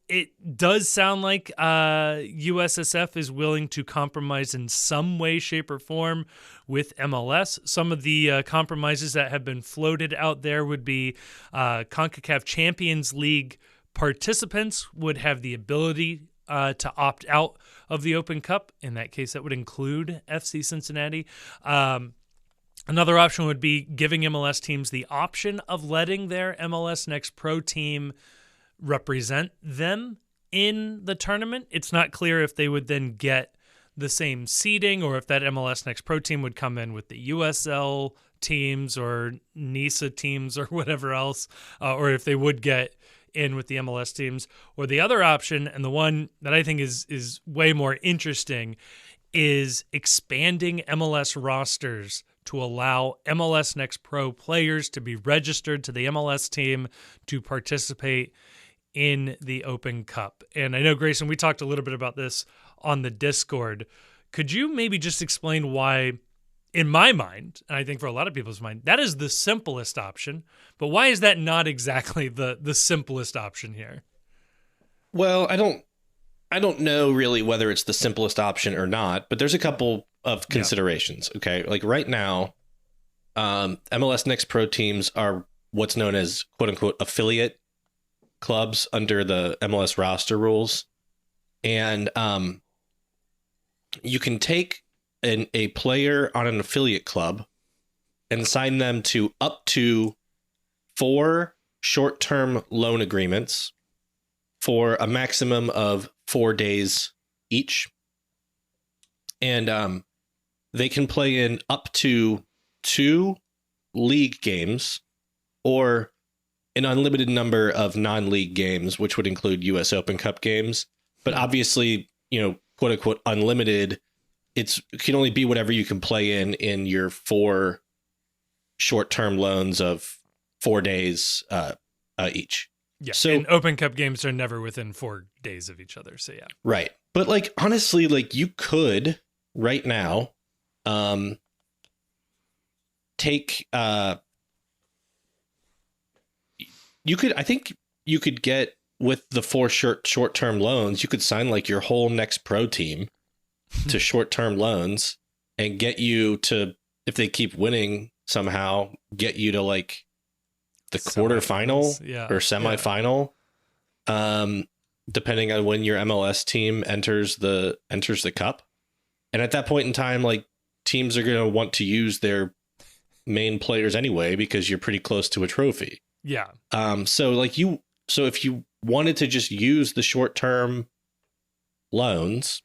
It does sound like USSF is willing to compromise in some way, shape, or form with MLS. Some of the compromises that have been floated out there would be CONCACAF Champions League participants would have the ability to opt out of the Open Cup. In that case, that would include FC Cincinnati. Another option would be giving MLS teams the option of letting their MLS Next Pro team represent them in the tournament. It's not clear if they would then get the same seeding or if that MLS Next Pro team would come in with the USL teams or NISA teams or whatever else, or if they would get in with the MLS teams. Or the other option, and the one that I think is way more interesting, is expanding MLS rosters to allow MLS Next Pro players to be registered to the MLS team to participate in the Open Cup. And I know, Grayson, we talked a little bit about this on the Discord. Could you maybe just explain why, in my mind, and I think for a lot of people's mind, that is the simplest option, but why is that not exactly the simplest option here? Well, I don't know really whether it's the simplest option or not, but there's a couple of considerations. Yeah. Okay. Like right now, MLS Next Pro teams are what's known as quote unquote affiliate clubs under the MLS roster rules. And you can take a player on an affiliate club and sign them to up to 4 short-term loan agreements for a maximum of 4 days each. And they can play in up to 2 league games or an unlimited number of non-league games, which would include U.S. Open Cup games. But obviously, quote unquote, unlimited, it can only be whatever you can play in your 4 short-term loans of 4 days each. Yeah. So, and Open Cup games are never within 4 days of each other. So yeah. Right. But like, honestly, like you could right now take I think you could get with the 4 short-term loans, you could sign like your whole Next Pro team to short-term loans and get you to, if they keep winning somehow, get you to like the quarterfinal or semifinal, depending on when your MLS team enters the cup. And at that point in time, like teams are going to want to use their main players anyway, because you're pretty close to a trophy. Yeah. So if you wanted to just use the short-term loans,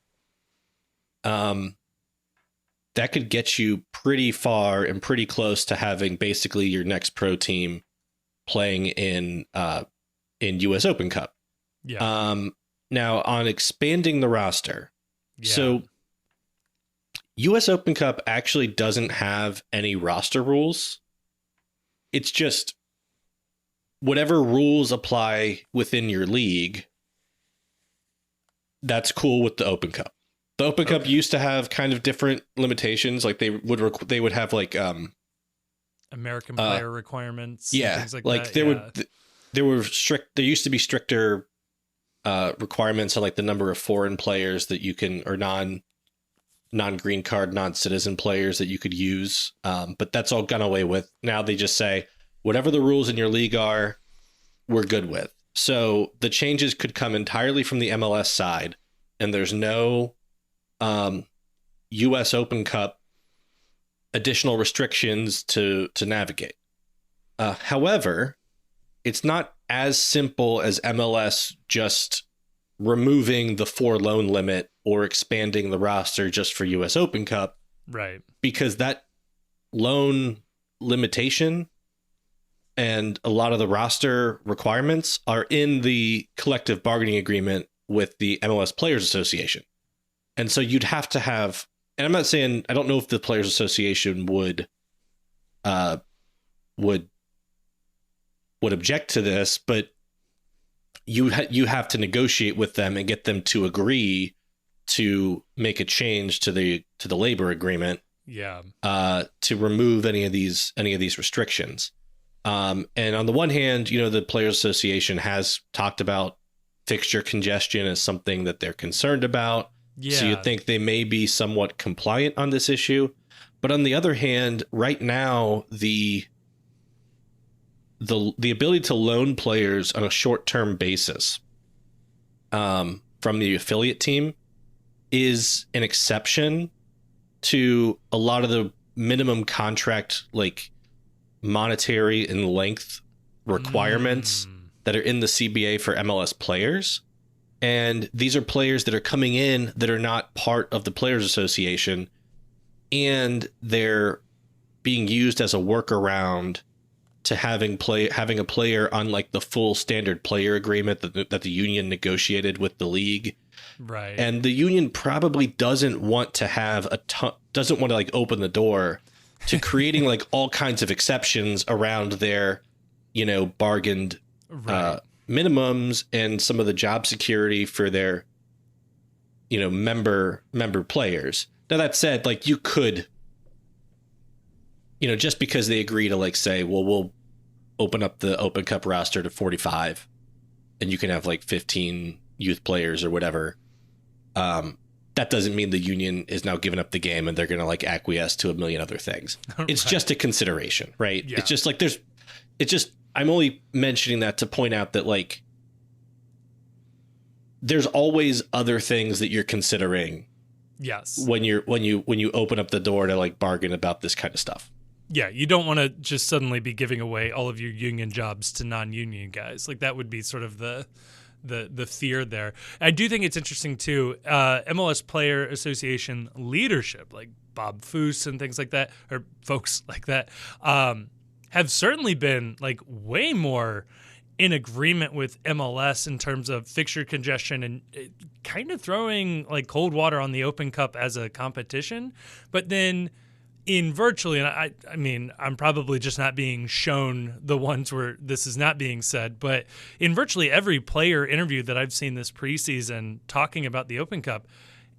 that could get you pretty far and pretty close to having basically your next pro team playing in US Open Cup. Yeah. Now on expanding the roster. Yeah. So US Open Cup actually doesn't have any roster rules. It's just whatever rules apply within your league. That's cool with the Open Cup. The Open Cup used to have kind of different limitations. Like they would have like American player requirements. Yeah, things like like that. there used to be stricter requirements on like the number of foreign players that you can, or non-green card, non-citizen players that you could use. But that's all gone away with. Now they just say whatever the rules in your league are, we're good with. So the changes could come entirely from the MLS side, and there's no US Open Cup additional restrictions to navigate. However, it's not as simple as MLS just removing the 4 loan limit or expanding the roster just for US Open Cup. Right. Because that loan limitation and a lot of the roster requirements are in the collective bargaining agreement with the MLS Players Association. And so you'd have to have, and I'm not saying, I don't know if the Players Association would object to this, but you have to negotiate with them and get them to agree to make a change to the labor agreement. Yeah. To remove any of these restrictions. And on the one hand, the Players Association has talked about fixture congestion as something that they're concerned about. Yeah. So you'd think they may be somewhat compliant on this issue. But on the other hand, right now, the ability to loan players on a short-term basis from the affiliate team is an exception to a lot of the minimum contract, like monetary and length requirements that are in the CBA for MLS players. And these are players that are coming in that are not part of the Players Association, and they're being used as a workaround to having a player on like the full standard player agreement that the union negotiated with the league. Right. And the union probably doesn't want to like open the door to creating like all kinds of exceptions around their, bargained minimums and some of the job security for their, member players. Now that said, like you could, just because they agree to like say, well, we'll open up the Open Cup roster to 45 and you can have like 15 youth players or whatever. That doesn't mean the union is now giving up the game and they're going to like acquiesce to a million other things. It's just a consideration, right? Yeah. It's just like I'm only mentioning that to point out that like there's always other things that you're considering. Yes. When you open up the door to like bargain about this kind of stuff. Yeah, you don't want to just suddenly be giving away all of your union jobs to non-union guys. Like that would be sort of the fear there. I do think it's interesting too. MLS Player Association leadership, like Bob Foose and things like that, or folks like that, have certainly been like way more in agreement with MLS in terms of fixture congestion and kind of throwing like cold water on the Open Cup as a competition. But then in virtually, and I mean, I'm probably just not being shown the ones where this is not being said, but in virtually every player interview that I've seen this preseason talking about the Open Cup,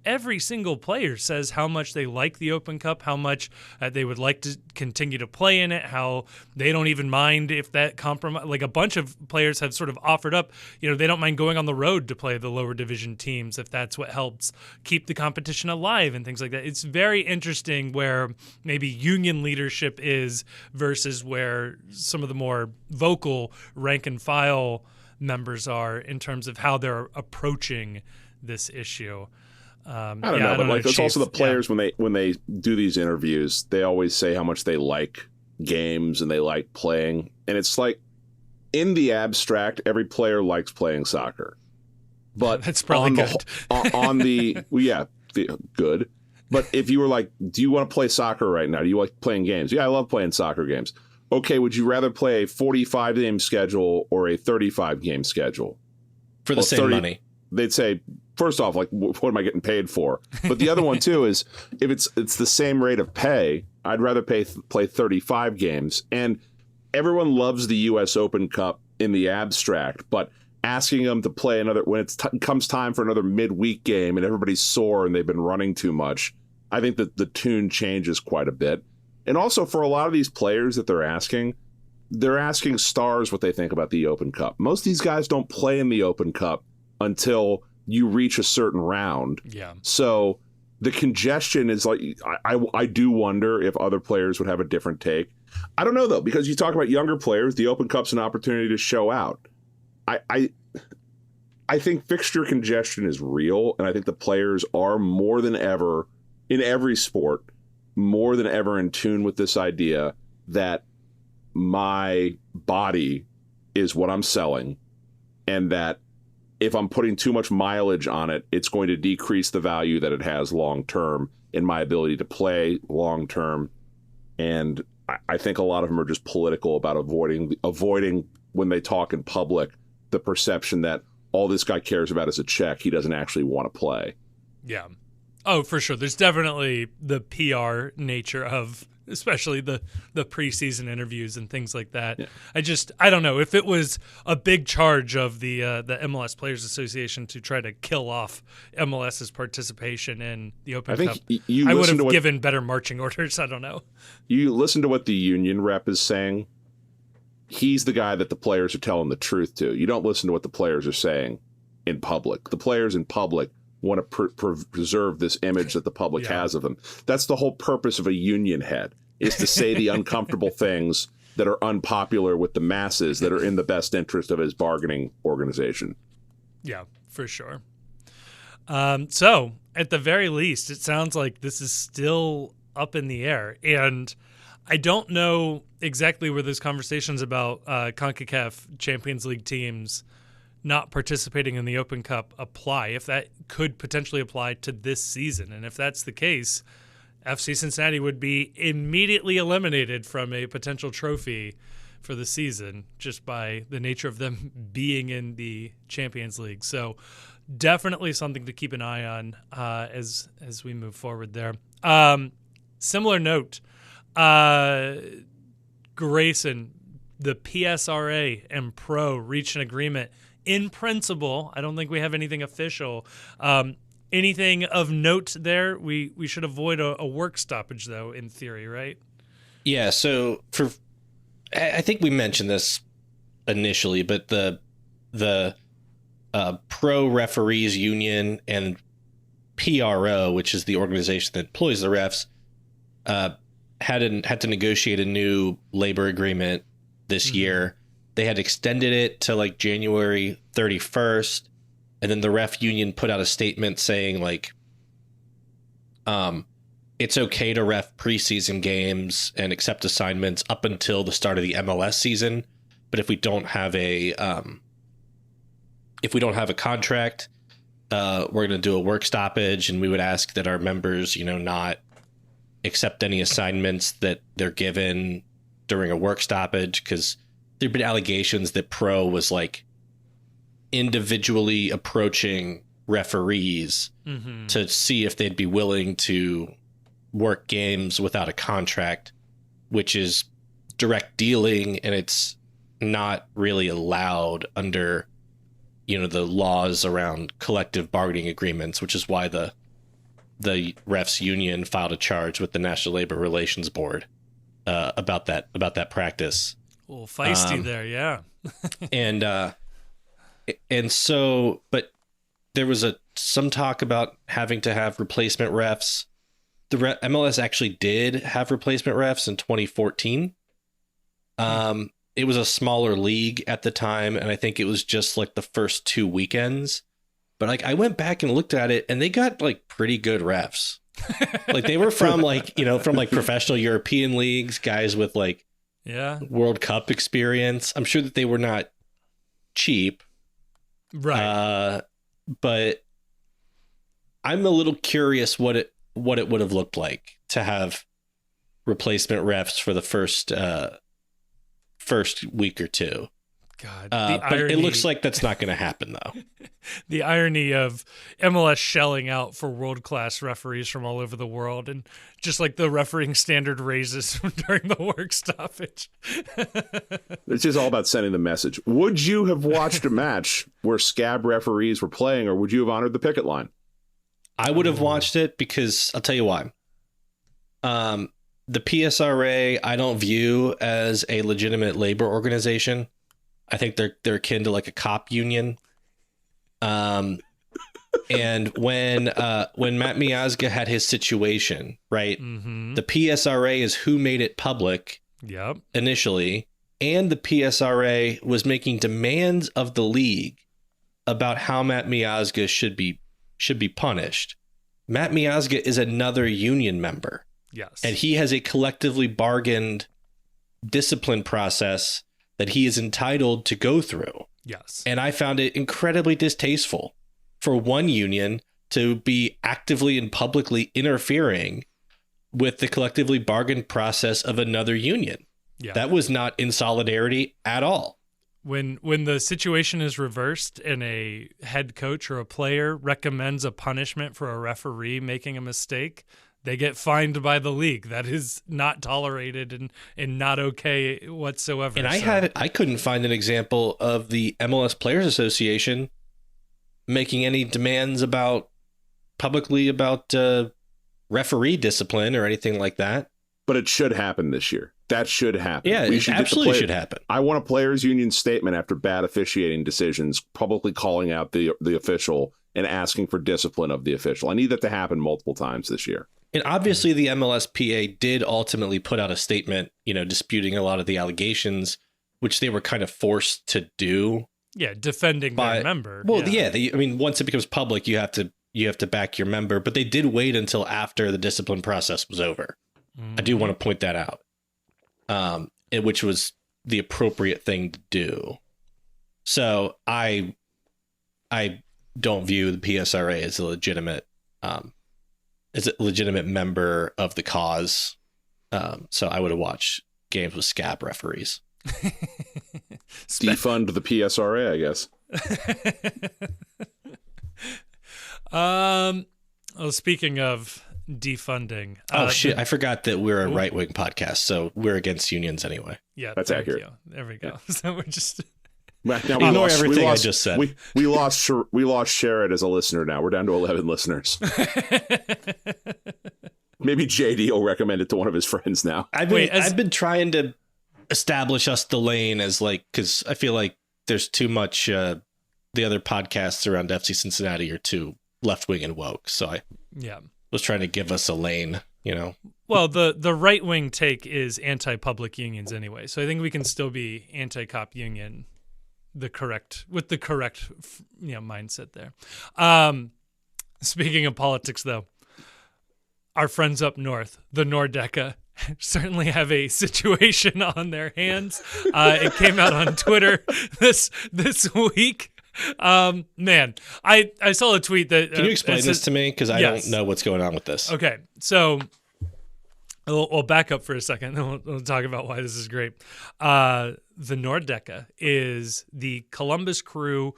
every single player says how much they like the Open Cup, how much they would like to continue to play in it, how they don't even mind if that compromise. Like a bunch of players have sort of offered up, they don't mind going on the road to play the lower division teams if that's what helps keep the competition alive and things like that. It's very interesting where maybe union leadership is versus where some of the more vocal rank and file members are in terms of how they're approaching this issue. I don't know, but like it's also the players when they do these interviews, they always say how much they like games and they like playing, and it's like in the abstract, every player likes playing soccer, but that's probably good. good. But if you were like, do you want to play soccer right now? Do you like playing games? Yeah, I love playing soccer games. Okay, would you rather play a 45-game schedule or a 35-game schedule? For the same money. They'd say, first off, like, what am I getting paid for? But the other one, too, is if it's the same rate of pay, I'd rather play 35 games. And everyone loves the U.S. Open Cup in the abstract, but asking them to play another, when it comes time for another midweek game and everybody's sore and they've been running too much, I think that the tune changes quite a bit. And also for a lot of these players that they're asking stars what they think about the Open Cup. Most of these guys don't play in the Open Cup until you reach a certain round. Yeah. So the congestion is like, I do wonder if other players would have a different take. I don't know, though, because you talk about younger players, the Open Cup's an opportunity to show out. I think fixture congestion is real, and I think the players are more than ever, in every sport, more than ever in tune with this idea that my body is what I'm selling, and that if I'm putting too much mileage on it, it's going to decrease the value that it has long term in my ability to play long term. And I think a lot of them are just political about avoiding when they talk in public the perception that all this guy cares about is a check. He doesn't actually want to play. Yeah. Oh, for sure. There's definitely the PR nature of especially the preseason interviews and things like that. Yeah. I don't know if it was a big charge of the MLS Players Association to try to kill off MLS's participation in the Open Cup. I would have given better marching orders. I don't know. You listen to what the union rep is saying. He's the guy that the players are telling the truth to. You don't listen to what the players are saying in public. The players in public want to preserve this image that the public has of them. That's the whole purpose of a union head, is to say the uncomfortable things that are unpopular with the masses that are in the best interest of his bargaining organization. Yeah, for sure. So at the very least, it sounds like this is still up in the air. And I don't know exactly where those conversations about CONCACAF Champions League teams not participating in the Open Cup apply, if that could potentially apply to this season. And if that's the case, FC Cincinnati would be immediately eliminated from a potential trophy for the season just by the nature of them being in the Champions League. So definitely something to keep an eye on as we move forward there. Similar note, Grayson, the PSRA and Pro reached an agreement in principle. I don't think we have anything official. Anything of note there? We should avoid a work stoppage, though, in theory, right? Yeah, so I think we mentioned this initially, but the Pro Referees Union and PRO, which is the organization that employs the refs, had to negotiate a new labor agreement this year. They had extended it to like January 31st. And then the ref union put out a statement saying like, it's okay to ref preseason games and accept assignments up until the start of the MLS season. But if we don't have a contract, we're going to do a work stoppage, and we would ask that our members, not accept any assignments that they're given during a work stoppage, because there've been allegations that Pro was like individually approaching referees to see if they'd be willing to work games without a contract, which is direct dealing, and it's not really allowed under the laws around collective bargaining agreements, which is why the refs union filed a charge with the National Labor Relations Board about that practice. A little feisty there, yeah. and so, but there was some talk about having to have replacement refs. The MLS actually did have replacement refs in 2014. It was a smaller league at the time, and I think it was just like the first 2 weekends. But like, I went back and looked at it, and they got like pretty good refs. Like they were from from professional European leagues, guys with like World Cup experience. I'm sure that they were not cheap, right? But I'm a little curious what it would have looked like to have replacement refs for the first week or two. God, but it looks like that's not going to happen, though. The irony of MLS shelling out for world-class referees from all over the world, and just like the refereeing standard raises during the work stoppage. It's just all about sending the message. Would you have watched a match where scab referees were playing, or would you have honored the picket line? I would have watched it because I'll tell you why. The PSRA I don't view as a legitimate labor organization. I think they're akin to like a cop union. And when Matt Miazga had his situation, right? Mm-hmm. The PSRA is who made it public initially, and the PSRA was making demands of the league about how Matt Miazga should be punished. Matt Miazga is another union member. Yes. And he has a collectively bargained discipline process that he is entitled to go through. Yes. And I found it incredibly distasteful for one union to be actively and publicly interfering with the collectively bargained process of another union. Yeah. That was not in solidarity at all. When the situation is reversed and a head coach or a player recommends a punishment for a referee making a mistake, they get fined by the league. That is not tolerated and not okay whatsoever. And I couldn't find an example of the MLS Players Association making any demands publicly about referee discipline or anything like that. But it should happen this year. That should happen. Yeah, it absolutely should happen. I want a players union statement after bad officiating decisions, publicly calling out the official and asking for discipline of the official. I need that to happen multiple times this year. And obviously the MLSPA did ultimately put out a statement, disputing a lot of the allegations, which they were kind of forced to do. Yeah, defending their member. Well, once it becomes public, you have to back your member, but they did wait until after the discipline process was over. Mm-hmm. I do want to point that out. Which was the appropriate thing to do. So I don't view the PSRA as a legitimate member of the cause. So I would have watched games with scab referees. Defund the PSRA, I guess. Well, speaking of defunding. Shit! I forgot that we're a right-wing podcast, so we're against unions anyway. Yeah, that's accurate. There we go. Yeah. So we're just now ignore everything I just said. We lost Sherrod as a listener. Now we're down to 11 listeners. Maybe JD will recommend it to one of his friends now. I've been trying to establish us the lane as because I feel like there's too much. The other podcasts around FC Cincinnati are too left-wing and woke. So I was trying to give us a lane, Well, the right-wing take is anti-public unions anyway, so I think we can still be anti-cop union, the correct mindset there. Speaking of politics, though, our friends up north, the Nordeca, certainly have a situation on their hands. It came out on Twitter this week. Man, I saw a tweet that can you explain this to me, because I don't know what's going on with this. Okay, so we'll back up for a second, then we'll talk about why this is great. The Nordeca is the Columbus Crew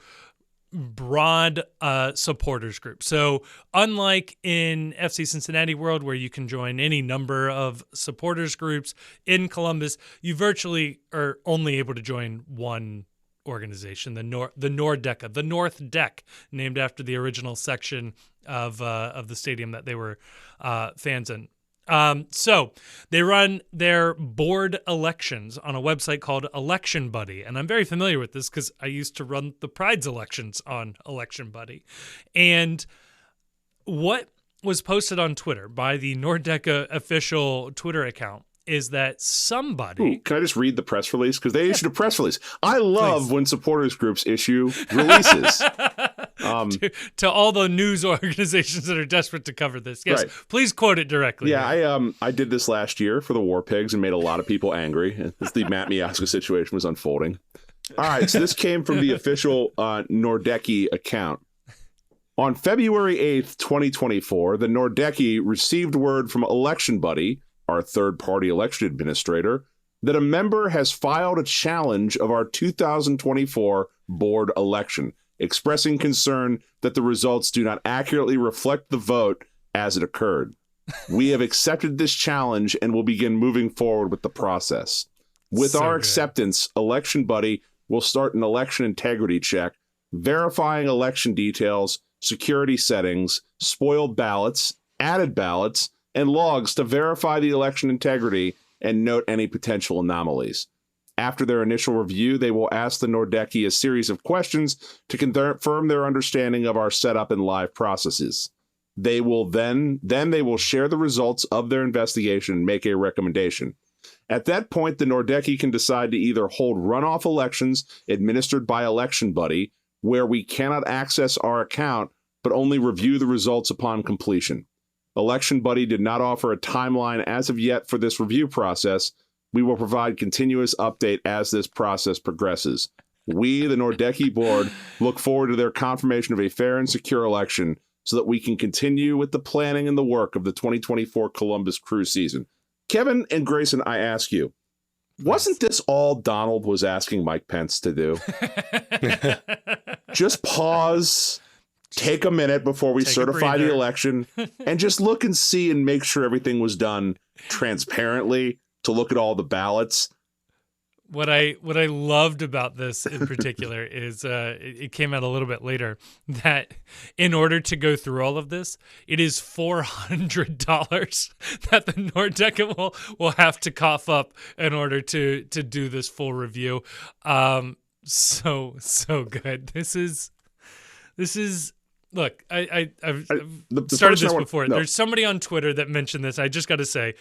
broad supporters group. So unlike in FC Cincinnati world, where you can join any number of supporters groups, in Columbus you virtually are only able to join one organization, the Nordeca, the North Deck, named after the original section of the stadium that they were fans in. So they run their board elections on a website called Election Buddy, and I'm very familiar with this because I used to run the Pride's elections on Election Buddy. And what was posted on Twitter by the Nordeca official Twitter account is that somebody... Ooh, can I just read the press release? Because they issued a press release. I love when supporters groups issue releases. To all the news organizations that are desperate to cover this. Yes, right. Please quote it directly. Yeah, I did this last year for the War Pigs and made a lot of people angry as the Matt Miazga situation was unfolding. All right, so this came from the official Nordecki account. On February 8th, 2024, the Nordecki received word from Election Buddy, our third-party election administrator, that a member has filed a challenge of our 2024 board election, expressing concern that the results do not accurately reflect the vote as it occurred. We have accepted this challenge and will begin moving forward with the process. With our acceptance, Election Buddy will start an election integrity check, verifying election details, security settings, spoiled ballots, added ballots, and logs to verify the election integrity and note any potential anomalies. After their initial review, they will ask the Nordecki a series of questions to confirm their understanding of our setup and live processes. They will then they will share the results of their investigation and make a recommendation. At that point, the Nordecki can decide to either hold runoff elections administered by Election Buddy, where we cannot access our account, but only review the results upon completion. Election Buddy did not offer a timeline as of yet for this review process. We will provide continuous update as this process progresses. We, the Nordecki board, look forward to their confirmation of a fair and secure election so that we can continue with the planning and the work of the 2024 Columbus Crew season. Kevin and Grayson, I ask you, wasn't this all Donald was asking Mike Pence to do? Just pause, take a minute before we certify the election, and just look and see and make sure everything was done transparently, to look at all the ballots. What I loved about this in particular is it came out a little bit later that in order to go through all of this, it is $400 that the Nordecki will have to cough up in order to do this full review. So good. This is look. I've started this before. There's somebody on Twitter that mentioned this. I just got to say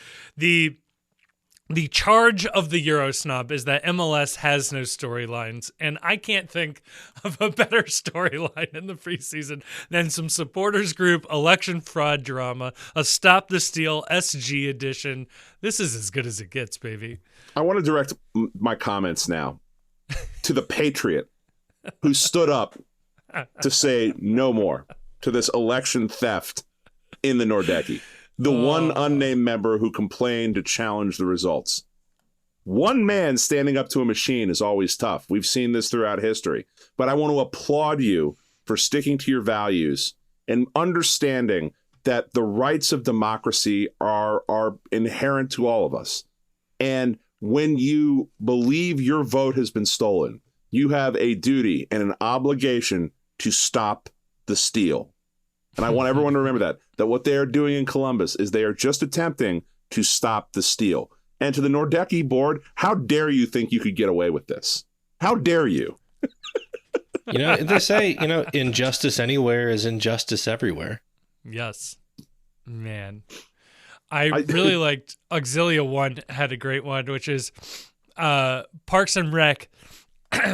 The charge of the Eurosnob is that MLS has no storylines, and I can't think of a better storyline in the preseason than some supporters group election fraud drama, a Stop the Steal SG edition. This is as good as it gets, baby. I want to direct my comments now to the Patriot who stood up to say no more to this election theft in the Nordecki. The one unnamed member who complained to challenge the results. One man standing up to a machine is always tough. We've seen this throughout history. But I want to applaud you for sticking to your values and understanding that the rights of democracy are inherent to all of us. And when you believe your vote has been stolen, you have a duty and an obligation to stop the steal. And I want everyone to remember that what they are doing in Columbus is they are just attempting to stop the steal. And to the Nordecki board, how dare you think you could get away with this? How dare you? They say, injustice anywhere is injustice everywhere. Yes, man. I really liked Auxilia 1 had a great one, which is Parks and Rec.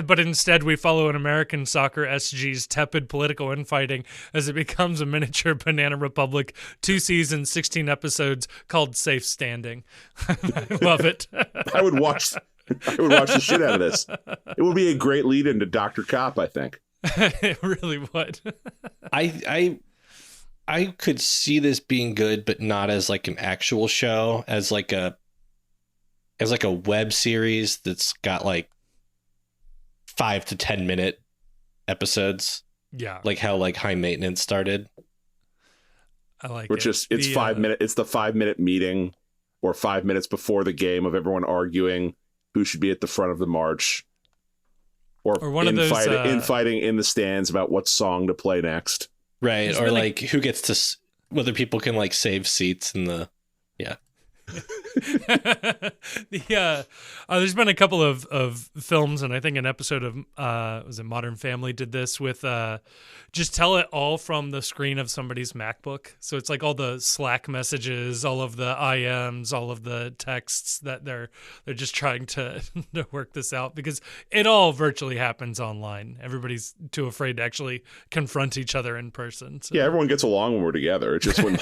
But instead, we follow an American soccer SG's tepid political infighting as it becomes a miniature Banana Republic, 2 seasons, 16 episodes called Safe Standing. I love it. I would watch the shit out of this. It would be a great lead into Dr. Cop, I think. It really would. I could see this being good, but not as like an actual show, as like a web series that's got like 5 to 10 minute episodes. Yeah. Like how like High Maintenance started. I like Which it. It's 5 minute. It's the 5 minute meeting or 5 minutes before the game of everyone arguing who should be at the front of the march. Or one of those infighting in the stands about what song to play next. Right. Or like who gets to, whether people can like save seats in the, yeah. There's been a couple of films, and I think an episode of was it Modern Family did this with just tell it all from the screen of somebody's MacBook. So it's like all the Slack messages, all of the IMs, all of the texts that they're just trying to work this out, because it all virtually happens online. Everybody's too afraid to actually confront each other in person. So. Yeah, everyone gets along when we're together. It's just when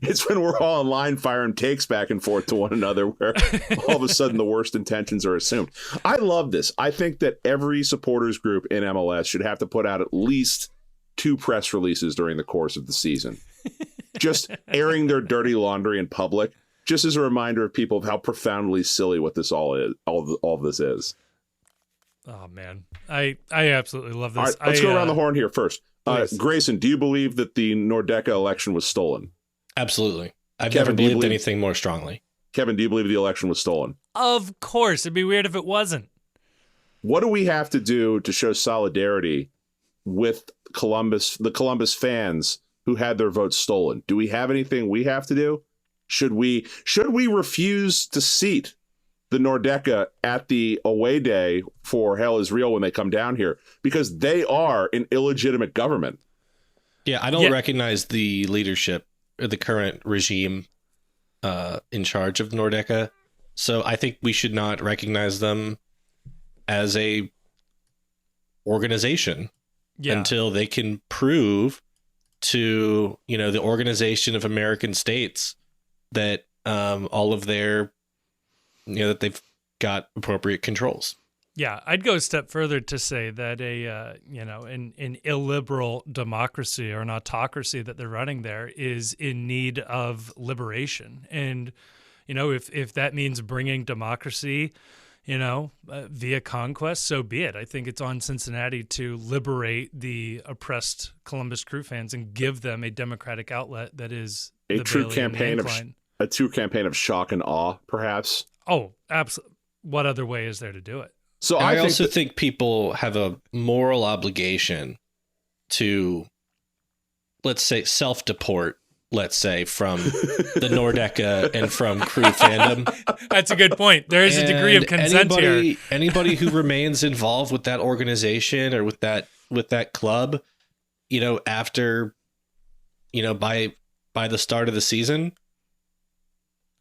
it's when we're all online firing takes back and forth to one another where all of a sudden the worst intentions are assumed. I love this. I think that every supporters group in MLS should have to put out at least 2 press releases during the course of the season, just airing their dirty laundry in public, just as a reminder of people of how profoundly silly what this all is. All this is. Oh man, I absolutely love this. All right, let's go around the horn here first. Please. Grayson, do you believe that the Nordecke election was stolen? Absolutely. I've Kevin, never believed anything more strongly. Kevin, do you believe the election was stolen? Of course. It'd be weird if it wasn't. What do we have to do to show solidarity with the Columbus fans who had their votes stolen? Do we have anything we have to do? Should we refuse to seat the Nordecke at the away day for Hell is Real when they come down here? Because they are an illegitimate government. Yeah, I don't recognize the leadership or the current regime in charge of Nordecke. So I think we should not recognize them as a organization until they can prove to, the Organization of American States that all of their, that they've got appropriate controls. Yeah, I'd go a step further to say that an illiberal democracy or an autocracy that they're running there is in need of liberation. And, if that means bringing democracy, via conquest, so be it. I think it's on Cincinnati to liberate the oppressed Columbus Crew fans and give them a democratic outlet that is a true campaign of shock and awe, perhaps. Oh, absolutely. What other way is there to do it? So I also think people have a moral obligation to, let's say, self-deport, from the Nordecke and from Crew fandom. That's a good point. There is a degree of consent here. Anybody who remains involved with that organization or with that club, after, by the start of the season,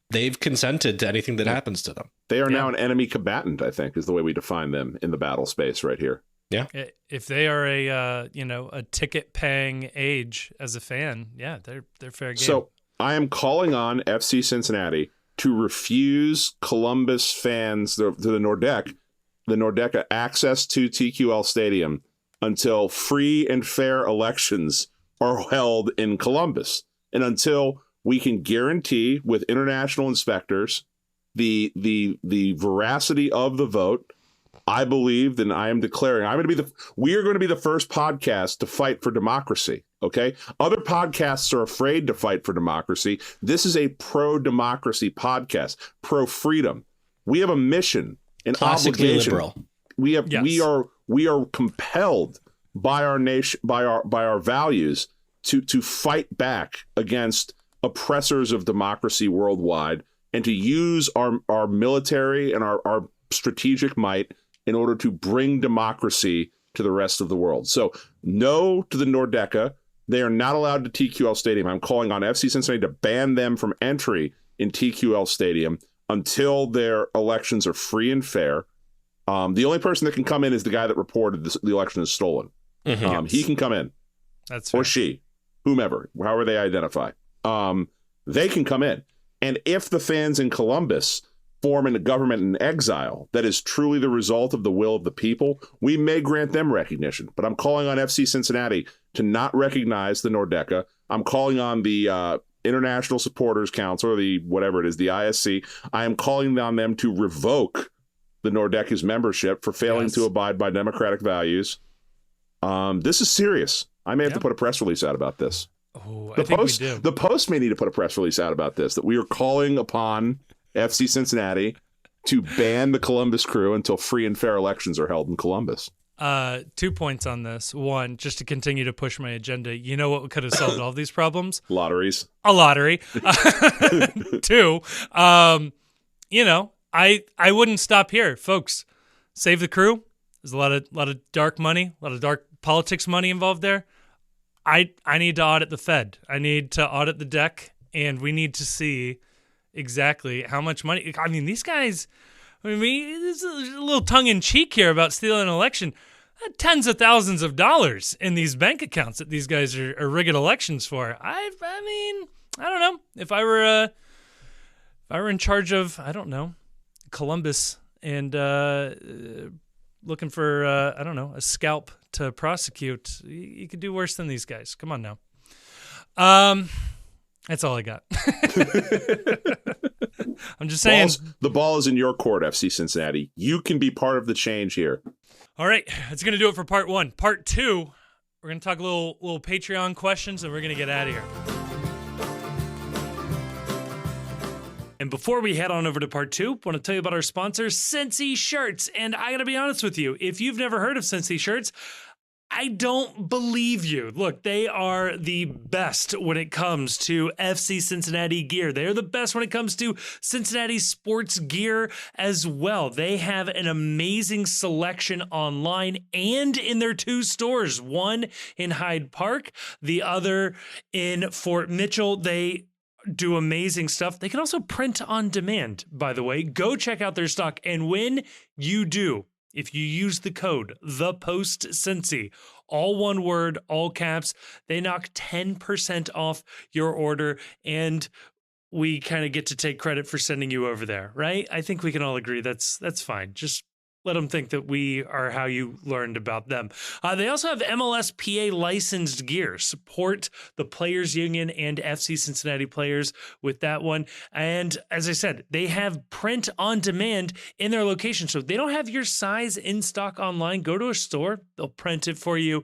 they've consented to anything that happens to them. They are now an enemy combatant, I think, is the way we define them in the battle space right here. Yeah. If they are a ticket-paying age as a fan, they're fair game. So I am calling on FC Cincinnati to refuse Columbus fans, the Nordecke access to TQL Stadium until free and fair elections are held in Columbus, and until we can guarantee with international inspectors the veracity of the vote. I believe, and I am declaring, we are going to be the first podcast to fight for democracy. Okay. Other podcasts are afraid to fight for democracy. This is a pro-democracy podcast, pro-freedom. We have a mission, an obligation. Liberal. We are compelled by our nation, by our values to fight back against oppressors of democracy worldwide, and to use our military and our strategic might in order to bring democracy to the rest of the world. So no to the Nordecke. They are not allowed to TQL Stadium. I'm calling on FC Cincinnati to ban them from entry in TQL Stadium until their elections are free and fair. The only person that can come in is the guy that reported the election is stolen. Mm-hmm. He can come in. That's fair. Or she, whomever, however they identify. They can come in. And if the fans in Columbus form a government in exile that is truly the result of the will of the people, we may grant them recognition. But I'm calling on FC Cincinnati to not recognize the Nordecke. I'm calling on the International Supporters Council, or the whatever it is, the ISC. I am calling on them to revoke the Nordecke's membership for failing to abide by democratic values. This is serious. I may have to put a press release out about this. Oh, I think we do. The Post may need to put a press release out about this, that we are calling upon FC Cincinnati to ban the Columbus Crew until free and fair elections are held in Columbus. 2 points on this. One, just to continue to push my agenda. You know what could have solved all these problems? Lotteries. A lottery. 2, I wouldn't stop here, folks. Save the Crew. There's a lot of dark money, a lot of dark politics money involved there. I need to audit the Fed. I need to audit the deck, and we need to see exactly how much money. I mean, these guys, there's a little tongue-in-cheek here about stealing an election. Tens of thousands of dollars in these bank accounts that these guys are rigging elections for. I don't know. If I were in charge of, I don't know, Columbus and looking for, I don't know, a scalp to prosecute, you could do worse than these guys. Come on now. That's all I got. I'm just saying. The ball is in your court, FC Cincinnati. You can be part of the change here. All right, that's going to do it for part 1. Part 2, we're going to talk a little Patreon questions, and we're going to get out of here. And before we head on over to part 2, I want to tell you about our sponsor, Cincy Shirts. And I got to be honest with you, if you've never heard of Cincy Shirts, I don't believe you. Look, they are the best when it comes to FC Cincinnati gear. They are the best when it comes to Cincinnati sports gear as well. They have an amazing selection online and in their 2 stores, one in Hyde Park, the other in Fort Mitchell. They do amazing stuff. They can also print on demand, by the way. Go check out their stock. And when you do, if you use the code ThePostCincy, all one word, all caps, they knock 10% off your order, and we kind of get to take credit for sending you over there, right? I think we can all agree that's fine. Just let them think that we are how you learned about them. They also have MLSPA licensed gear. Support the Players Union and FC Cincinnati players with that one. And as I said, they have print on demand in their location. So if they don't have your size in stock online, go to a store. They'll print it for you.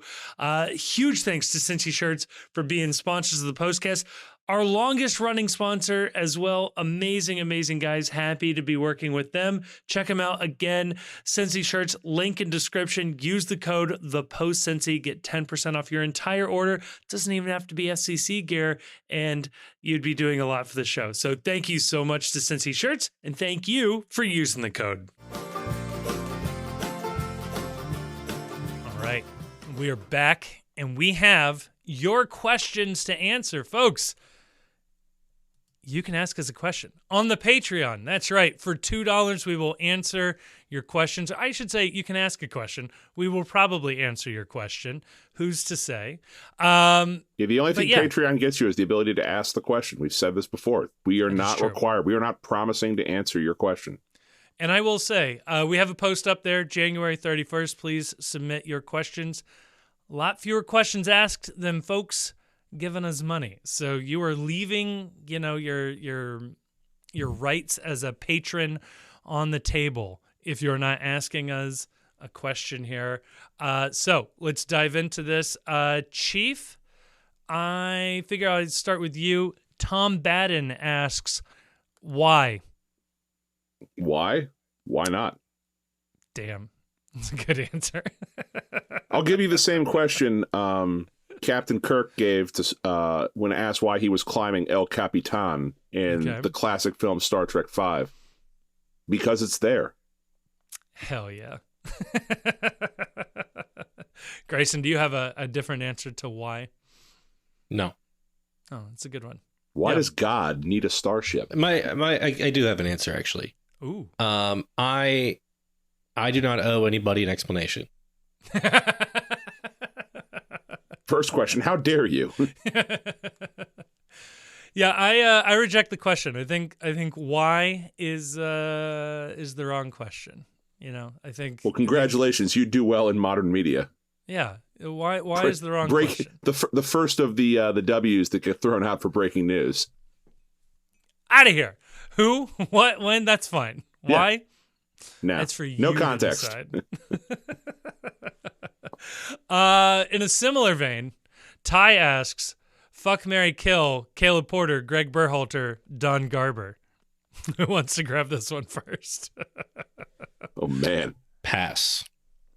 Huge thanks to Cincy Shirts for being sponsors of the Postcast. Our longest running sponsor as well. Amazing, amazing guys. Happy to be working with them. Check them out again. Cincy Shirts, link in description. Use the code ThePostCincy. Get 10% off your entire order. Doesn't even have to be FCC gear, and you'd be doing a lot for the show. So thank you so much to Cincy Shirts, and thank you for using the code. All right, we are back, and we have your questions to answer, folks. You can ask us a question on the Patreon. That's right. For $2, we will answer your questions. I should say you can ask a question. We will probably answer your question. Who's to say? The only thing Patreon gets you is the ability to ask the question. We've said this before. We are not required. We are not promising to answer your question. And I will say, we have a post up there, January 31st. Please submit your questions. A lot fewer questions asked than folks giving us money. So you are leaving, your rights as a patron on the table if you're not asking us a question here. So let's dive into this. Chief, I figure I'd start with you. Tom Baden asks, why? Why? Why not? Damn. That's a good answer. I'll give you the same question Captain Kirk gave to when asked why he was climbing El Capitan in the classic film Star Trek V. Because it's there. Hell yeah. Grayson, do you have a different answer to why? No. Oh, that's a good one. Why does God need a starship? I do have an answer, actually. Ooh. I do not owe anybody an explanation. First question, how dare you? Yeah, I reject the question. I think why is the wrong question. I think. Well, congratulations, you do well in modern media. Yeah, why is the wrong question? The first of the W's that get thrown out for breaking news. Out of here. Who? What? When? That's fine. Why? Yeah. No, that's for you. No context. To decide. In a similar vein, Ty asks, fuck, marry, kill, Caleb Porter, Greg Berhalter, Don Garber. Who wants to grab this one first? Oh, man. Pass.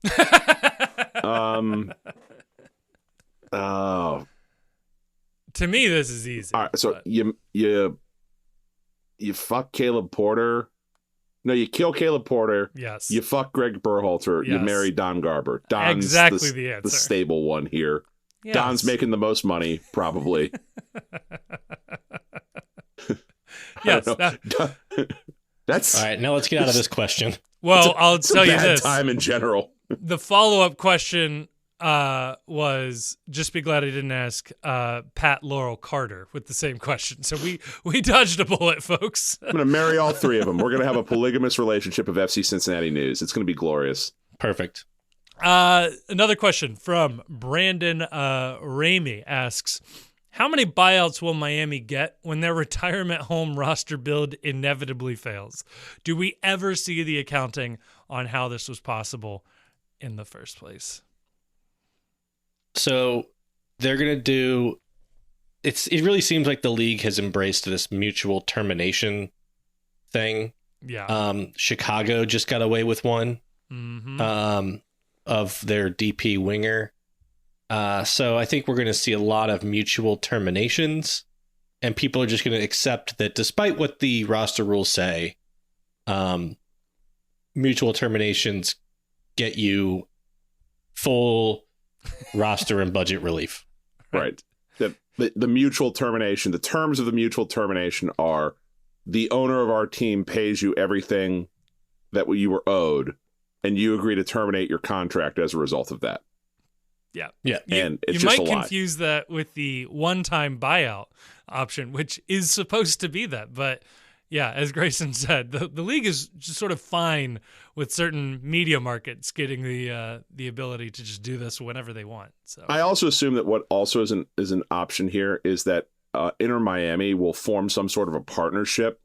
To me, this is easy. All right, so you fuck Caleb Porter. No, you kill Caleb Porter. Yes. You fuck Greg Berhalter. Yes. You marry Don Garber. Don's exactly the answer. The stable one here. Yes. Don's making the most money, probably. Yes. That's all right. Now let's get out of this question. Well, I'll tell you this. Time in general. The follow-up question was, just be glad I didn't ask Pat Laurel Carter with the same question. So we dodged a bullet, folks. I'm going to marry all three of them. We're going to have a polygamous relationship of FC Cincinnati news. It's going to be glorious. Perfect. Another question from Brandon Ramey asks, how many buyouts will Miami get when their retirement home roster build inevitably fails? Do we ever see the accounting on how this was possible in the first place? So they're going to do... It really seems like the league has embraced this mutual termination thing. Yeah. Chicago just got away with one of their DP winger. So I think we're going to see a lot of mutual terminations, and people are just going to accept that despite what the roster rules say, mutual terminations get you full roster and budget relief. Right. The mutual termination, the terms of the mutual termination are the owner of our team pays you everything that you were owed, and you agree to terminate your contract as a result of that. Yeah. And it's you just might a lie. confuse that with the one-time buyout option, which is supposed to be that. But yeah, as Grayson said, the league is just sort of fine with certain media markets getting the ability to just do this whenever they want. So I also assume that what also is an option here is that Inter Miami will form some sort of a partnership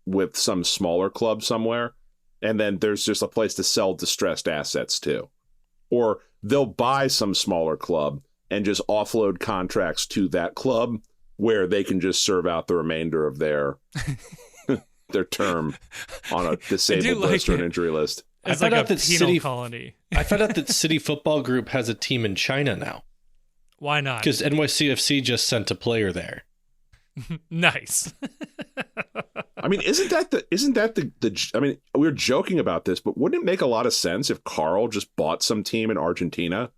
with some smaller club somewhere, and then there's just a place to sell distressed assets too. Or they'll buy some smaller club and just offload contracts to that club where they can just serve out the remainder of their term on a disabled list or an injury list. It's like a penal colony. I found out that City Football Group has a team in China now. Why not? Because NYCFC just sent a player there. Nice. I mean, isn't that the I mean, we were joking about this, but wouldn't it make a lot of sense if Carl just bought some team in Argentina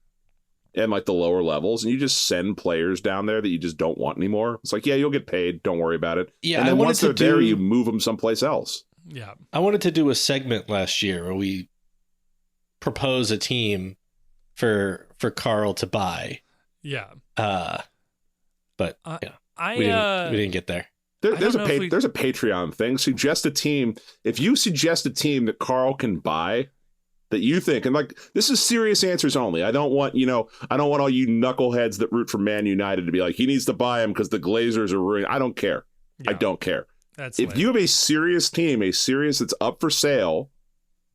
and like the lower levels, and you just send players down there that you just don't want anymore? It's like, yeah, you'll get paid. Don't worry about it. Yeah, and then once they're there, you move them someplace else. Yeah. I wanted to do a segment last year where we propose a team for Carl to buy. Yeah. But yeah, we didn't get there. There's a Patreon thing. Suggest a team. If you suggest a team that Carl can buy that you think, and like, this is serious answers only. I don't want all you knuckleheads that root for Man United to be like, he needs to buy him because the Glazers are ruined. I don't care. Yeah. I don't care. That's if you have a serious team, that's up for sale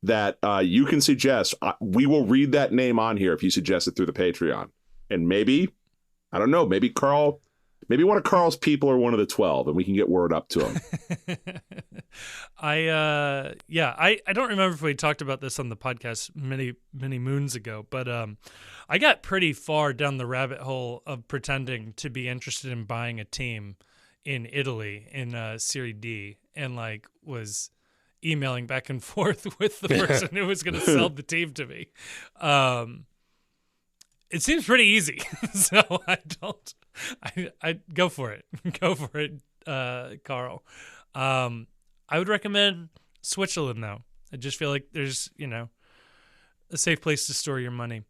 that you can suggest, we will read that name on here if you suggest it through the Patreon. And maybe, I don't know, maybe one of Carl's people are one of the 12, and we can get word up to him. I don't remember if we talked about this on the podcast many moons ago, but I got pretty far down the rabbit hole of pretending to be interested in buying a team in Italy in Serie D, and like was emailing back and forth with the person who was going to sell the team to me. It seems pretty easy, so I go for it. Go for it, Carl. I would recommend Switzerland, though. I just feel like there's, a safe place to store your money.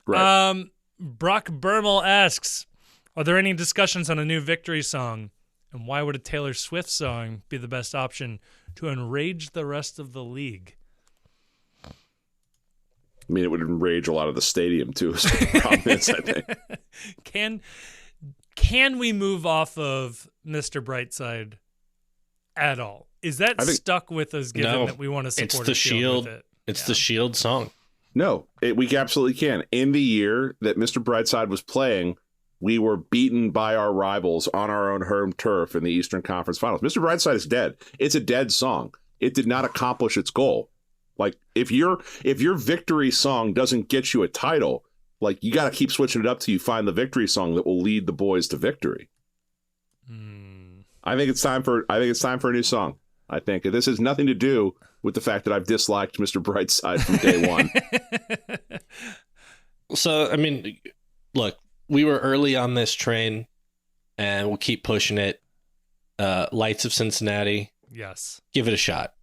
Right. Brock Bermel asks, are there any discussions on a new victory song? And why would a Taylor Swift song be the best option to enrage the rest of the league? I mean, it would enrage a lot of the stadium, too, is what the problem is, I think. Can we move off of Mr. Brightside at all? Is that stuck with us, given that we want to support the Shield with it? It's the Shield song. No, we absolutely can. In the year that Mr. Brightside was playing, we were beaten by our rivals on our own home turf in the Eastern Conference Finals. Mr. Brightside is dead. It's a dead song. It did not accomplish its goal. Like, if your victory song doesn't get you a title, like, you got to keep switching it up till you find the victory song that will lead the boys to victory. I think it's time for a new song. I think this has nothing to do with the fact that I've disliked Mr. Brightside from day one. So, I mean, look, we were early on this train, and we'll keep pushing it. Lights of Cincinnati. Yes. Give it a shot.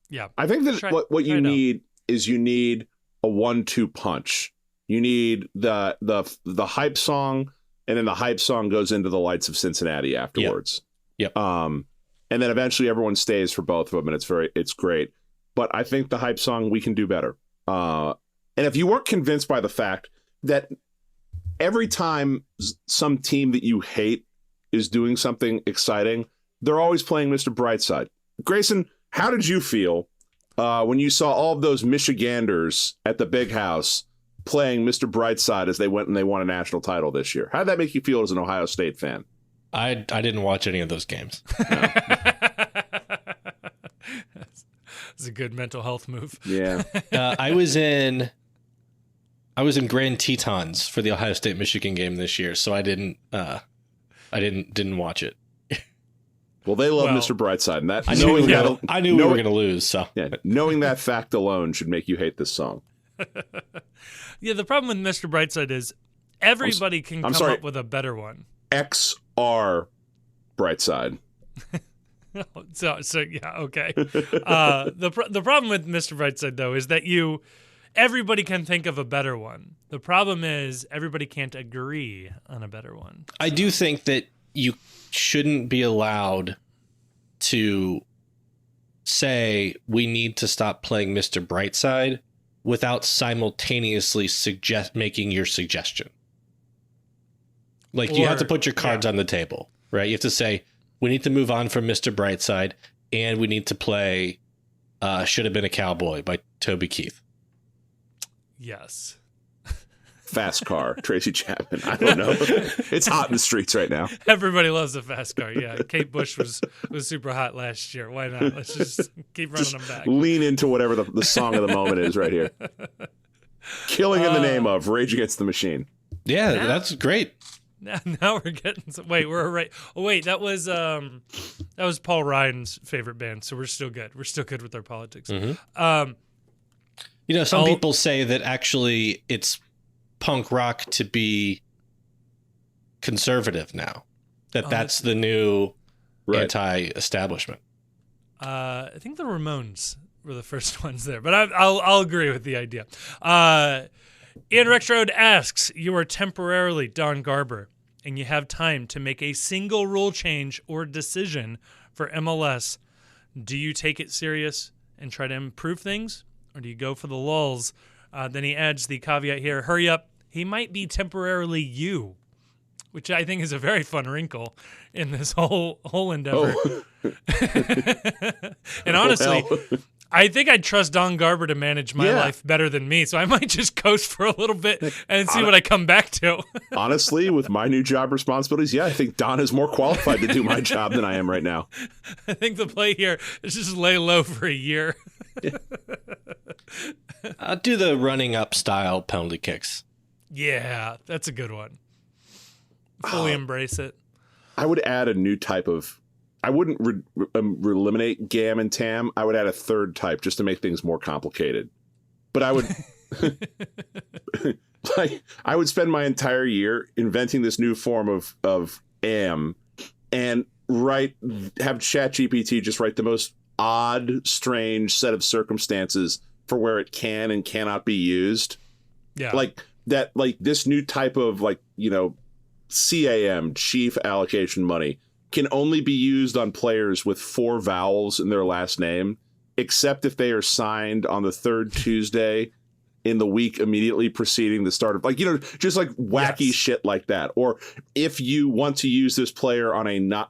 Yeah. I think that what you need is you need a 1-2 punch. You need the hype song, and then the hype song goes into the Lights of Cincinnati afterwards. Yep. And then eventually everyone stays for both of them, and it's great. But I think the hype song, we can do better. And if you weren't convinced by the fact that every time some team that you hate is doing something exciting, they're always playing Mr. Brightside. Grayson, how did you feel when you saw all of those Michiganders at the big house playing Mr. Brightside as they went and they won a national title this year? How did that make you feel as an Ohio State fan? I didn't watch any of those games. No. It's a good mental health move. Yeah. I was in Grand Tetons for the Ohio State Michigan game this year, so I didn't watch it. Well, they love Mr. Brightside, and that I knew we were going to lose. So knowing that fact alone should make you hate this song. Yeah, the problem with Mr. Brightside is everybody can come up with a better one. XR Brightside. So yeah, okay. The problem with Mr. Brightside though is that everybody can think of a better one. The problem is everybody can't agree on a better one. I do think that you shouldn't be allowed to say we need to stop playing Mr. Brightside without simultaneously making your suggestion. Like you have to put your cards on the table, right? You have to say we need to move on from Mr. Brightside and we need to play Should Have Been a Cowboy by Toby Keith. Yes. Fast Car, Tracy Chapman. I don't know. It's hot in the streets right now. Everybody loves a fast car. Yeah, Kate Bush was super hot last year. Why not? Let's just keep running them back. Lean into whatever the song of the moment is right here. Killing in the Name of Rage Against the Machine. Yeah, that's great. Now we're getting we're right. Oh wait, that was Paul Ryan's favorite band, so we're still good. We're still good with our politics. Mm-hmm. Some people say that actually it's punk rock to be conservative now. That's the new anti-establishment. I think the Ramones were the first ones there, but I'll agree with the idea. Ian Rexroad asks, you are temporarily Don Garber, and you have time to make a single rule change or decision for MLS. Do you take it serious and try to improve things, or do you go for the lulz? Then he adds the caveat here, hurry up, he might be temporarily you, which I think is a very fun wrinkle in this whole endeavor. And honestly, I think I'd trust Don Garber to manage my life better than me, so I might just coast for a little bit and see what I come back to. Honestly, with my new job responsibilities, I think Don is more qualified to do my job than I am right now. I think the play here is just lay low for a year. I'll do the running up style penalty kicks. Yeah, that's a good one. Fully embrace it. I would add a new type of... I wouldn't eliminate GAM and TAM. I would add a third type just to make things more complicated. But I would... I would spend my entire year inventing this new form of AM and have ChatGPT just write the most odd, strange set of circumstances for where it can and cannot be used. Yeah. Like this new type of CAM, chief allocation money, can only be used on players with 4 vowels in their last name, except if they are signed on the third Tuesday in the week immediately preceding the start of just wacky shit like that. Or if you want to use this player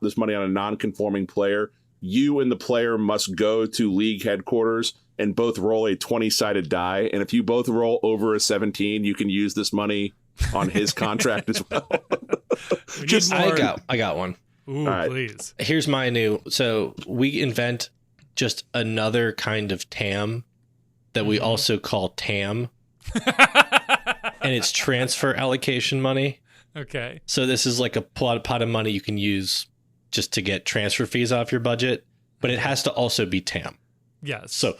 this money on a non-conforming player, you and the player must go to league headquarters and both roll a 20-sided die. And if you both roll over a 17, you can use this money on his contract as well. I got one. Ooh, right. Please. Here's my new. So we invent just another kind of TAM that we also call TAM. And it's transfer allocation money. Okay. So this is like a pot of money you can use just to get transfer fees off your budget, but it has to also be TAM. Yes. So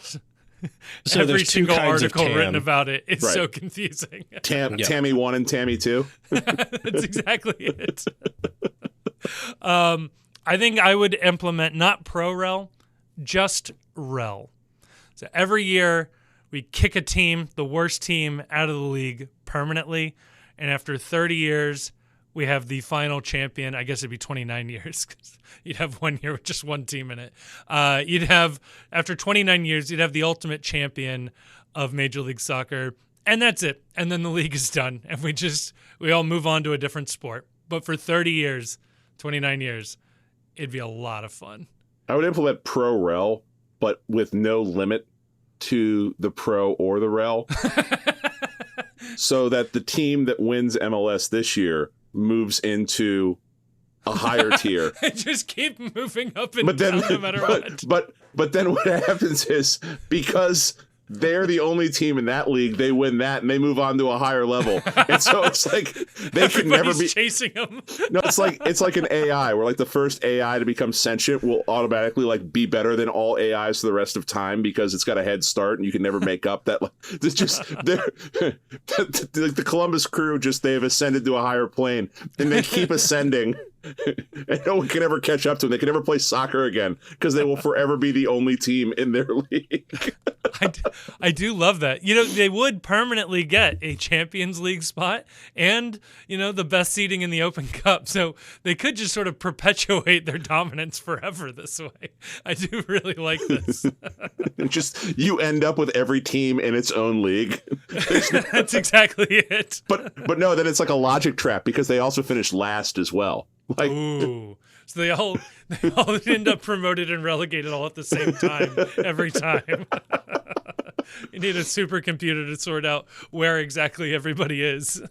every there's 2 single kinds article of TAM. written about it. It's so confusing. Tammy 1 and Tammy 2. That's exactly it. I think I would implement not pro rel, just rel. So every year we kick a team, the worst team, out of the league permanently, and after 30 years we have the final champion. I guess it'd be 29 years because you'd have 1 year with just one team in it. You'd have, after 29 years, you'd have the ultimate champion of Major League Soccer. And that's it. And then the league is done. And we all move on to a different sport. But for 30 years, 29 years, it'd be a lot of fun. I would implement Pro Rel, but with no limit to the Pro or the Rel. So that the team that wins MLS this year moves into a higher tier. Just keep moving up and down no matter what. But then what happens is, because they're the only team in that league, they win that and they move on to a higher level. And so it's like they can never be chasing them. No, it's like an AI where like the first AI to become sentient will automatically like be better than all AIs for the rest of time because it's got a head start and you can never make up that. It's just the Columbus Crew they've ascended to a higher plane and they keep ascending. And no one can ever catch up to them. They can never play soccer again because they will forever be the only team in their league. I do love that. They would permanently get a Champions League spot and, the best seating in the Open Cup. So they could just sort of perpetuate their dominance forever this way. I do really like this. You end up with every team in its own league. That's exactly it. But no, then it's like a logic trap because they also finish last as well. Ooh. So they all end up promoted and relegated all at the same time every time. You need a supercomputer to sort out where exactly everybody is.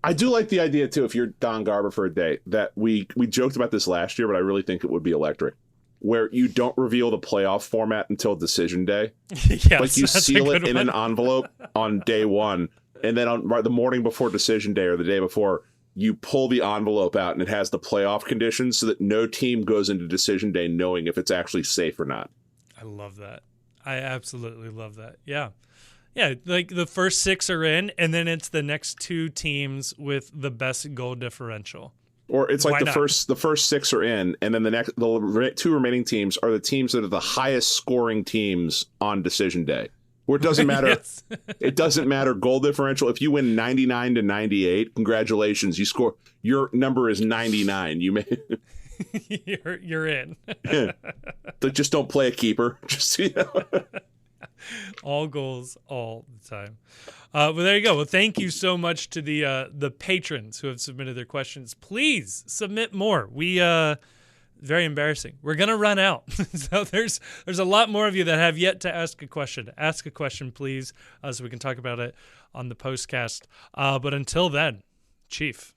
I do like the idea too, if you're Don Garber for a day, that we joked about this last year, but I really think it would be electric, where you don't reveal the playoff format until decision day. Yes, like you seal it in an envelope on day one, and then on the morning before decision day or the day before, you pull the envelope out and it has the playoff conditions so that no team goes into decision day knowing if it's actually safe or not. I love that. I absolutely love that. Yeah. Yeah, like the first 6 are in, and then it's the next 2 teams with the best goal differential. Or it's like the first 6 are in, and then the 2 remaining teams are the teams that are the highest scoring teams on decision day. Where it doesn't matter. Yes. It doesn't matter goal differential. If you win 99 to 98, congratulations. You score. Your number is 99. You may. You're in. Just don't play a keeper. Just all goals all the time. Well, there you go. Well, thank you so much to the patrons who have submitted their questions. Please submit more. Very embarrassing. We're gonna run out. So there's a lot more of you that have yet to ask a question. Ask a question, please, so we can talk about it on the postcast. But until then, Chief.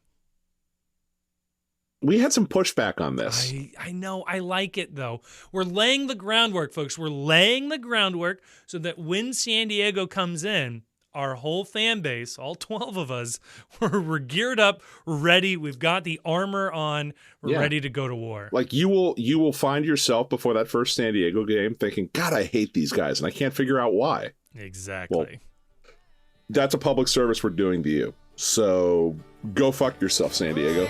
We had some pushback on this. I know. I like it, though. We're laying the groundwork, folks. We're laying the groundwork so that when San Diego comes in, our whole fan base, all 12 of us, we're geared up, ready. We've got the armor on. We're ready to go to war. Like you will find yourself before that first San Diego game thinking, God, I hate these guys, and I can't figure out why. Exactly. Well, that's a public service we're doing to you. So go fuck yourself, San Diego.